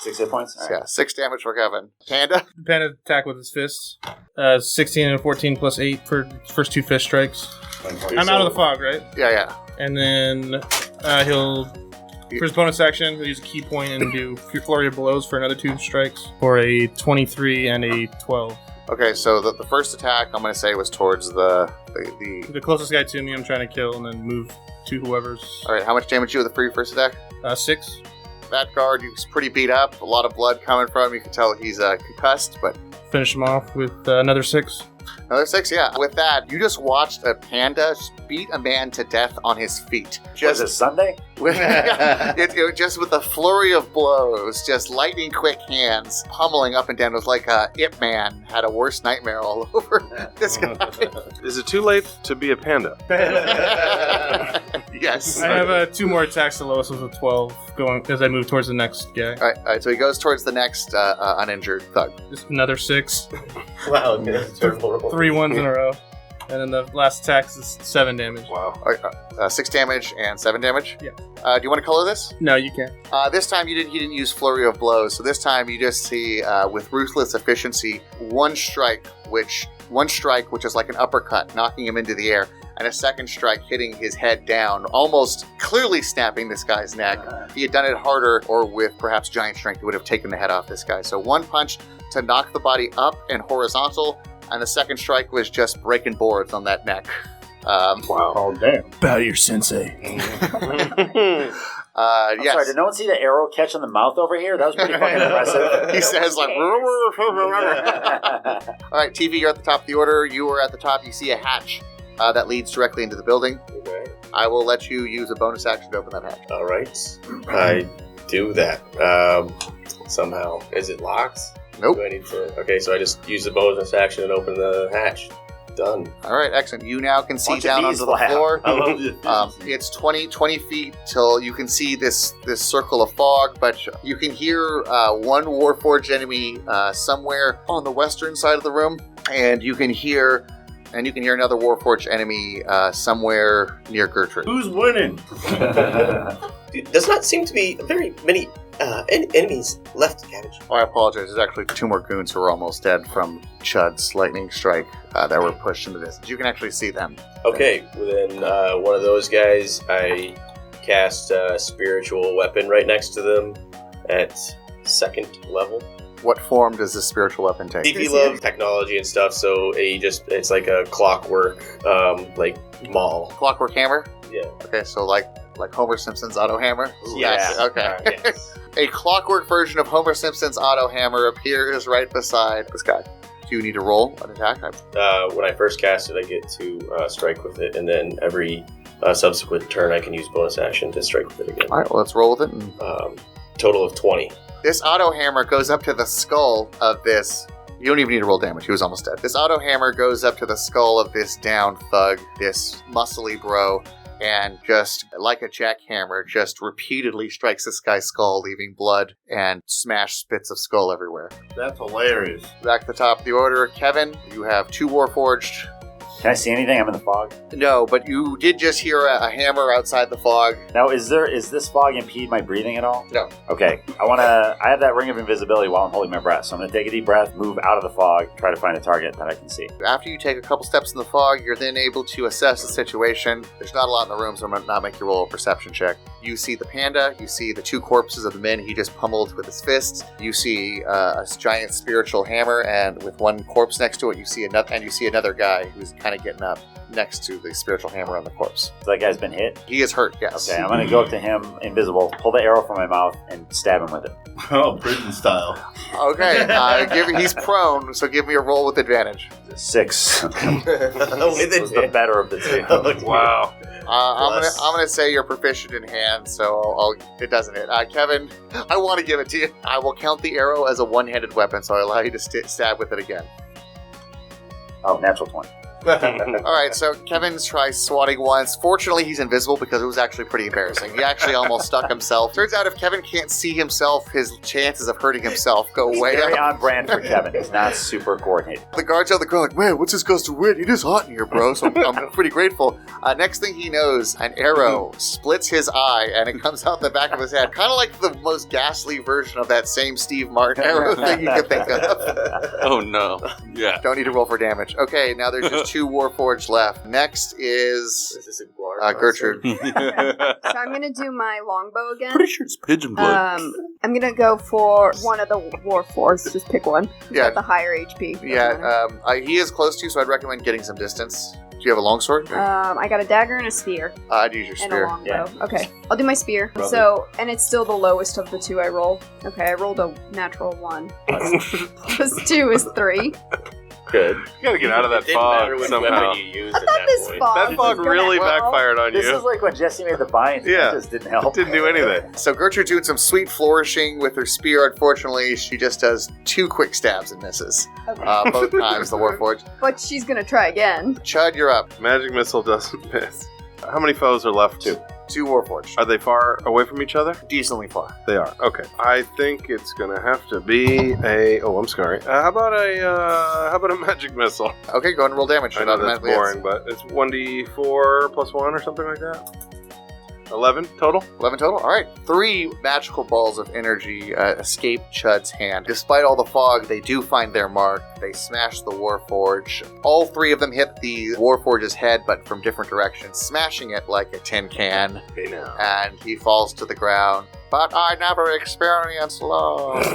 6 hit points? All right. Yeah, 6 damage for Kevin. Panda? Panda attack with his fists. 16 and 14 plus 8 for first 2 fist strikes. I'm out of the fog, right? Yeah. And then he'll, for his bonus action, he'll use a key point and do flurry of blows for another 2 strikes for a 23 and a 12. Okay, so the first attack, I'm going to say, was towards the closest guy to me I'm trying to kill, and then move to whoever's... All right, how much damage did you with the free first attack? 6. That guard, he's pretty beat up. A lot of blood coming from him. You can tell he's concussed, but... Finish him off with another 6. Another 6, yeah. With that, you just watched a panda beat a man to death on his feet. Was it Sunday? It just with a flurry of blows, just lightning quick hands, pummeling up and down. It was like Ip Man had a worst nightmare all over this guy. Is it too late to be a panda? Yes. I have 2 more attacks. The lowest was a 12 going as I move towards the next guy. All right, so he goes towards the next uninjured thug. Just another 6. Wow, okay, that's horrible. 3 ones in a row. And then the last attack is 7 damage. Wow. 6 damage and 7 damage? Yeah. Do you want to color this? No, you can't. This time he didn't use flurry of blows, so this time you just see, with ruthless efficiency, one strike, which is like an uppercut, knocking him into the air. and a second strike hitting his head down, almost clearly snapping this guy's neck. If he had done it harder or with perhaps giant strength, he would have taken the head off this guy. So one punch to knock the body up and horizontal, and the second strike was just breaking boards on that neck. Wow. Oh, damn. Bow to your sensei. I'm sorry, did no one see the arrow catch on the mouth over here? That was pretty fucking impressive. He says like, all right, TV, you're at the top of the order. You are at the top. You see a hatch that leads directly into the building. Okay. I will let you use a bonus action to open that hatch. All right. I do that. Somehow. Is it locked? Nope. Do I need to... Okay, so I just use the bonus action and open the hatch. Done. All right, excellent. You now can see Bunch of down bees onto the floor. I love this. It's 20 feet till you can see this circle of fog, but you can hear one Warforged enemy somewhere on the western side of the room, and you can hear another Warforged enemy somewhere near Gertrude. Who's winning? Does not seem to be very many enemies left, Cabbage. Oh, I apologize. There's actually 2 more goons who are almost dead from Chud's lightning strike that were pushed into this. You can actually see them. Okay, well then one of those guys, I cast a spiritual weapon right next to them at 2nd level. What form does this spiritual weapon take? He loves technology and stuff, so it's like a clockwork, like maul. Clockwork hammer? Yeah. Okay, so like Homer Simpson's auto hammer? Yeah. Okay. Yes. A clockwork version of Homer Simpson's auto hammer appears right beside this guy. Do you need to roll an attack? When I first cast it, I get to strike with it, and then every subsequent turn I can use bonus action to strike with it again. All right, well, let's roll with it. Total of 20. This auto hammer goes up to the skull of this... You don't even need to roll damage. He was almost dead. This auto hammer goes up to the skull of this down thug, this muscly bro, and just like a jackhammer, just repeatedly strikes this guy's skull, leaving blood and smashed bits of skull everywhere. That's hilarious. Back to the top of the order, Kevin, you have 2 Warforged. Can I see anything? I'm in the fog. No, but you did just hear a hammer outside the fog. Now, is this fog impede my breathing at all? No. Okay, I have that ring of invisibility while I'm holding my breath, so I'm going to take a deep breath, move out of the fog, try to find a target that I can see. After you take a couple steps in the fog, you're then able to assess the situation. There's not a lot in the room, so I'm going to not make you roll a perception check. You see the panda, you see the 2 corpses of the men he just pummeled with his fists, you see a giant spiritual hammer, and with 1 corpse next to it, you see another guy who's kind of getting up next to the spiritual hammer on the corpse. So that guy's been hit? He is hurt, yes. Okay, I'm going to go up to him, invisible, pull the arrow from my mouth, and stab him with it. Oh, prison style. Okay, he's prone, so give me a roll with advantage. 6. Was the better of the 2. Wow. I'm gonna say you're proficient in hand, so it doesn't hit. Kevin, I want to give it to you. I will count the arrow as a one-handed weapon, so I allow you to stab with it again. Oh, natural 20. Alright, so Kevin tries swatting once. Fortunately, he's invisible because it was actually pretty embarrassing. He actually almost stuck himself. Turns out if Kevin can't see himself, his chances of hurting himself go way Very up. on brand for Kevin. He's not super coordinated. The guards out the ground like, man, what's this guy's to win? It is hot in here, bro, so I'm pretty grateful. Next thing he knows, an arrow splits his eye, and it comes out the back of his head. Kind of like the most ghastly version of that same Steve Martin arrow thing you could think of. Oh, no. Yeah. Don't need to roll for damage. Okay, now there's just 2 Warforged left. Next is Gertrude. So I'm gonna do my longbow again. Pretty sure it's pigeon blood. I'm gonna go for one of the Warforged. Just pick one. Who's Yeah. got the higher HP. Yeah, he is close to you, so I'd recommend getting some distance. Do you have a longsword? I got a dagger and a spear. I'd use your And a spear. longbow. Okay, I'll do my spear. Rub So, and it's still the lowest of the 2 I rolled. Okay, I rolled a natural 1. Plus 2 is 3. Good. You gotta get out of that It didn't fog matter which somehow. weapon you used at thought that this point. fog That fog was really gonna- backfired on This you. is like when Jesse made the binds. Yeah. That just didn't help. Didn't do anything. So Gertrude's doing some sweet flourishing with her spear. Unfortunately, she just does 2 quick stabs and misses. Okay. Both times, the Warforged. But she's gonna try again. Chud, you're up. Magic missile doesn't miss. How many foes are left? 2 Warforged. Are they far away from each other? Decently far. They are. Okay. I think it's gonna have to be a. Oh, I'm sorry. How about a magic missile? Okay, go ahead and roll damage. I It know that's automatically hits. boring, but it's 1d4 plus 1 or something like that. 11 total. 11 total? Alright. 3 magical balls of energy escape Chud's hand. Despite all the fog, they do find their mark. They smash the Warforge. All 3 of them hit the Warforge's head, but from different directions, smashing it like a tin can. Okay, now. And he falls to the ground. But I never experienced love.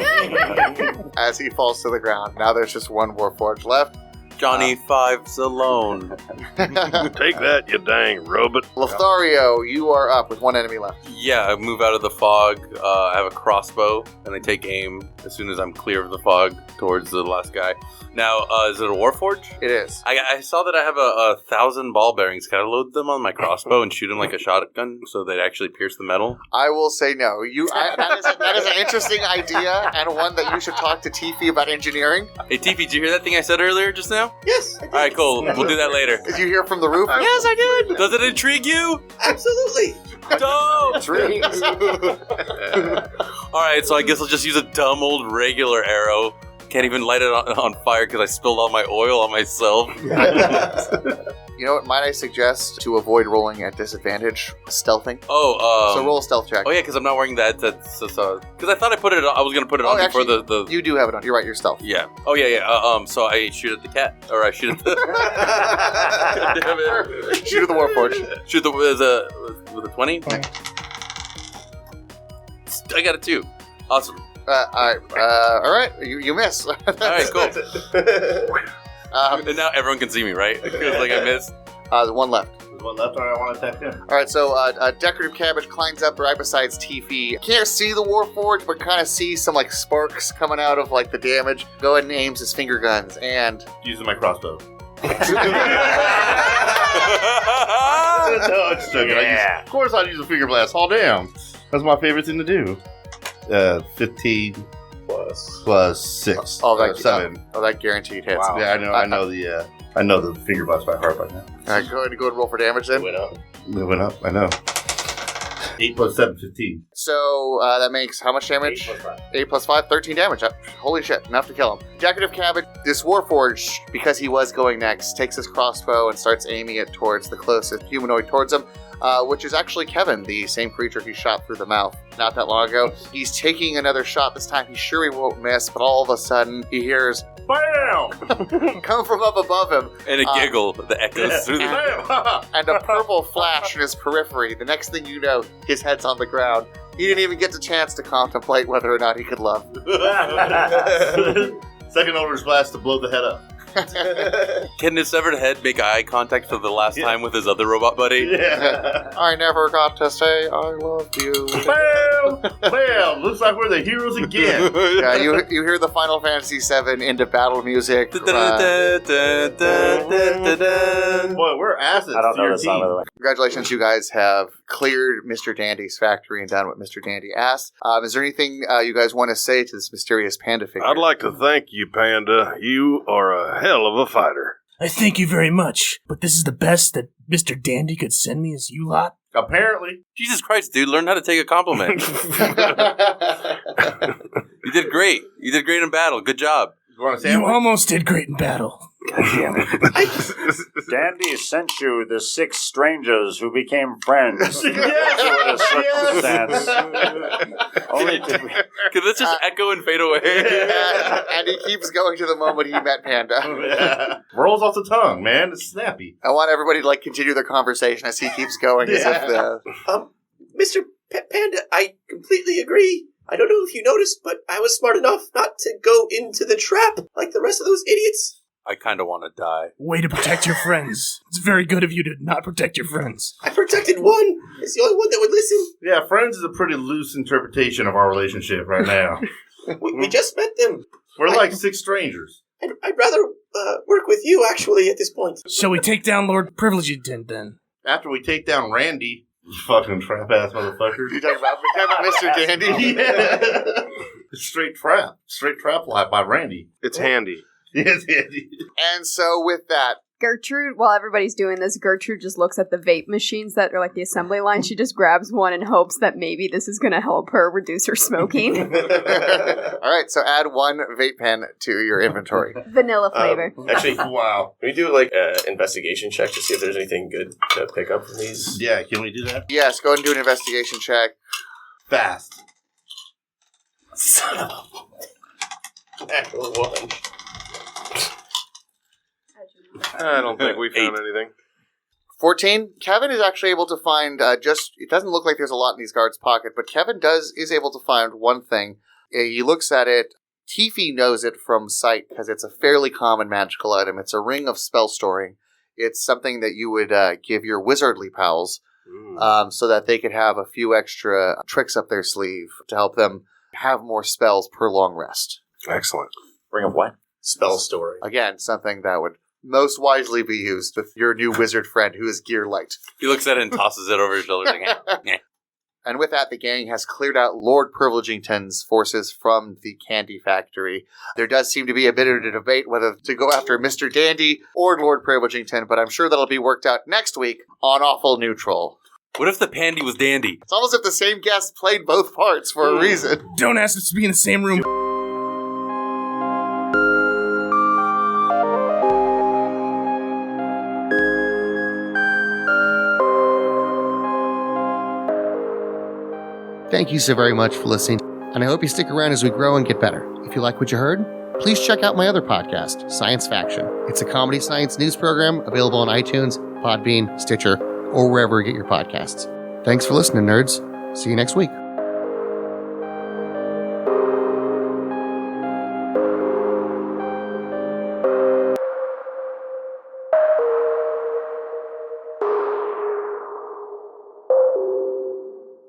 As he falls to the ground. Now there's just 1 Warforge left. Johnny Five's alone. Take that, you dang robot. Lothario, you are up with 1 enemy left. Yeah, I move out of the fog. I have a crossbow, and I take aim as soon as I'm clear of the fog towards the last guy. Now, is it a Warforge? It is. I saw that I have 1,000 ball bearings. Can I load them on my crossbow and shoot them like a shotgun so they'd actually pierce the metal? I will say no. That is an interesting idea and one that you should talk to Tiffy about engineering. Hey, Tiffy, did you hear that thing I said earlier just now? Yes, I did. All right, cool. We'll do that later. Did you hear from the roof? Yes, I did. Does it intrigue you? Absolutely. Dope! Dreams. All right, so I guess I'll just use a dumb old regular arrow. Can't even light it on fire because I spilled all my oil on myself. You know what? Might I suggest to avoid rolling at disadvantage, stealthing? Oh, so roll a stealth check. Oh yeah, because I'm not wearing that. Because I thought I put it. I was gonna put it on before actually, the. You do have it on. You're right. You're stealth. Yeah. Oh yeah. So I shoot at the cat, or I shoot at the. Damn it! Shoot at the Warforge. Shoot with a 20. I got a 2. Awesome. All right. You miss. All right, cool. And now everyone can see me, right? Because I missed. There's 1 left. There's 1 left. All right, I want to attack him. All right, so Decorative Cabbage climbs up right beside Tiffy. Can't see the Warforge, but kind of see some sparks coming out of the damage. Go ahead and aims his finger guns and using my crossbow. No, I'm just joking. Of course, I'd use a finger blast. All damn. That's my favorite thing to do. 15 plus 6. Oh, that 7. That guaranteed hits. Wow. Yeah, I know the finger blast by heart by now. All right, go ahead and roll for damage then. It went up. I know. 8 plus 7, 15. So that makes how much damage? 8 plus 5, 13 damage. Holy shit, enough to kill him. Decorative Cabbage, this Warforge, because he was going next, takes his crossbow and starts aiming it towards the closest humanoid towards him, which is actually Kevin, the same creature he shot through the mouth not that long ago. He's taking another shot this time. He's sure he won't miss, but all of a sudden he hears BAM! Come from up above him. And a giggle that echoes through the... And a purple flash in his periphery. The next thing you know, his head's on the ground. He didn't even get the chance to contemplate whether or not he could love. Second order's blast to blow the head up. Can his severed head make eye contact for the last time with his other robot buddy? Yeah. I never got to say I love you. Bam! Looks like we're the heroes again. Yeah, you hear the Final Fantasy VII into battle music. Boy, we're assets. I don't to know your this song, by the way. Congratulations, you guys have cleared Mr. Dandy's factory and done what Mr. Dandy asked. Is there anything you guys want to say to this mysterious panda figure? I'd like to thank you, Panda. You are a hell of a fighter. I thank you very much, but this is the best that Mr. Dandy could send me as you lot? Apparently. Jesus Christ, dude, learn how to take a compliment. You did great. You did great in battle. Good job. You almost did great in battle. God damn it. Dandy sent you the 6 strangers who became friends. Yes. Only did we... Could this just echo and fade away? And he keeps going to the moment he met Panda. Yeah. Rolls off the tongue, man. It's snappy. I want everybody to continue their conversation as he keeps going. As if Mr. Panda, I completely agree. I don't know if you noticed, but I was smart enough not to go into the trap like the rest of those idiots. I kind of want to die. Way to protect your friends. It's very good of you to not protect your friends. I protected one. It's the only one that would listen. Yeah, friends is a pretty loose interpretation of our relationship right now. We just met them. We're like 6 strangers. I'd rather work with you, actually, at this point. Shall we take down Lord Privileged then? After we take down Randy, you fucking trap-ass motherfucker. You talking about Mr. Dandy? Yeah. Straight trap. Straight trap life by Randy. It's handy. It's handy. And so with that, Gertrude, while everybody's doing this, Gertrude just looks at the vape machines that are like the assembly line. She just grabs one and hopes that maybe this is going to help her reduce her smoking. All right, so add 1 vape pen to your inventory. Vanilla flavor. Actually, Wow. can we do like an investigation check to see if there's anything good to pick up from these? Yeah, can we do that? Yes, go ahead and do an investigation check. Fast. Son of a... Natural 1. I don't think we found anything. 14. Kevin is actually able to find it doesn't look like there's a lot in these guards' pocket, but Kevin is able to find one thing. He looks at it. Tiffy knows it from sight because it's a fairly common magical item. It's a ring of spell storing. It's something that you would give your wizardly pals so that they could have a few extra tricks up their sleeve to help them have more spells per long rest. Excellent. Ring of what? Spell story. Again, something that would most wisely be used with your new wizard friend who is gear light. He looks at it and tosses it over his shoulder. Like, And with that, the gang has cleared out Lord Privilegington's forces from the candy factory. There does seem to be a bit of a debate whether to go after Mr. Dandy or Lord Privilegington, but I'm sure that'll be worked out next week on Awful Neutral. What if the pandy was Dandy? It's almost as if the same guest played both parts for a reason. Don't ask us to be in the same room. Thank you so very much for listening, and I hope you stick around as we grow and get better. If you like what you heard, please check out my other podcast, Science Faction. It's a comedy science news program available on iTunes, Podbean, Stitcher, or wherever you get your podcasts. Thanks for listening, nerds. See you next week.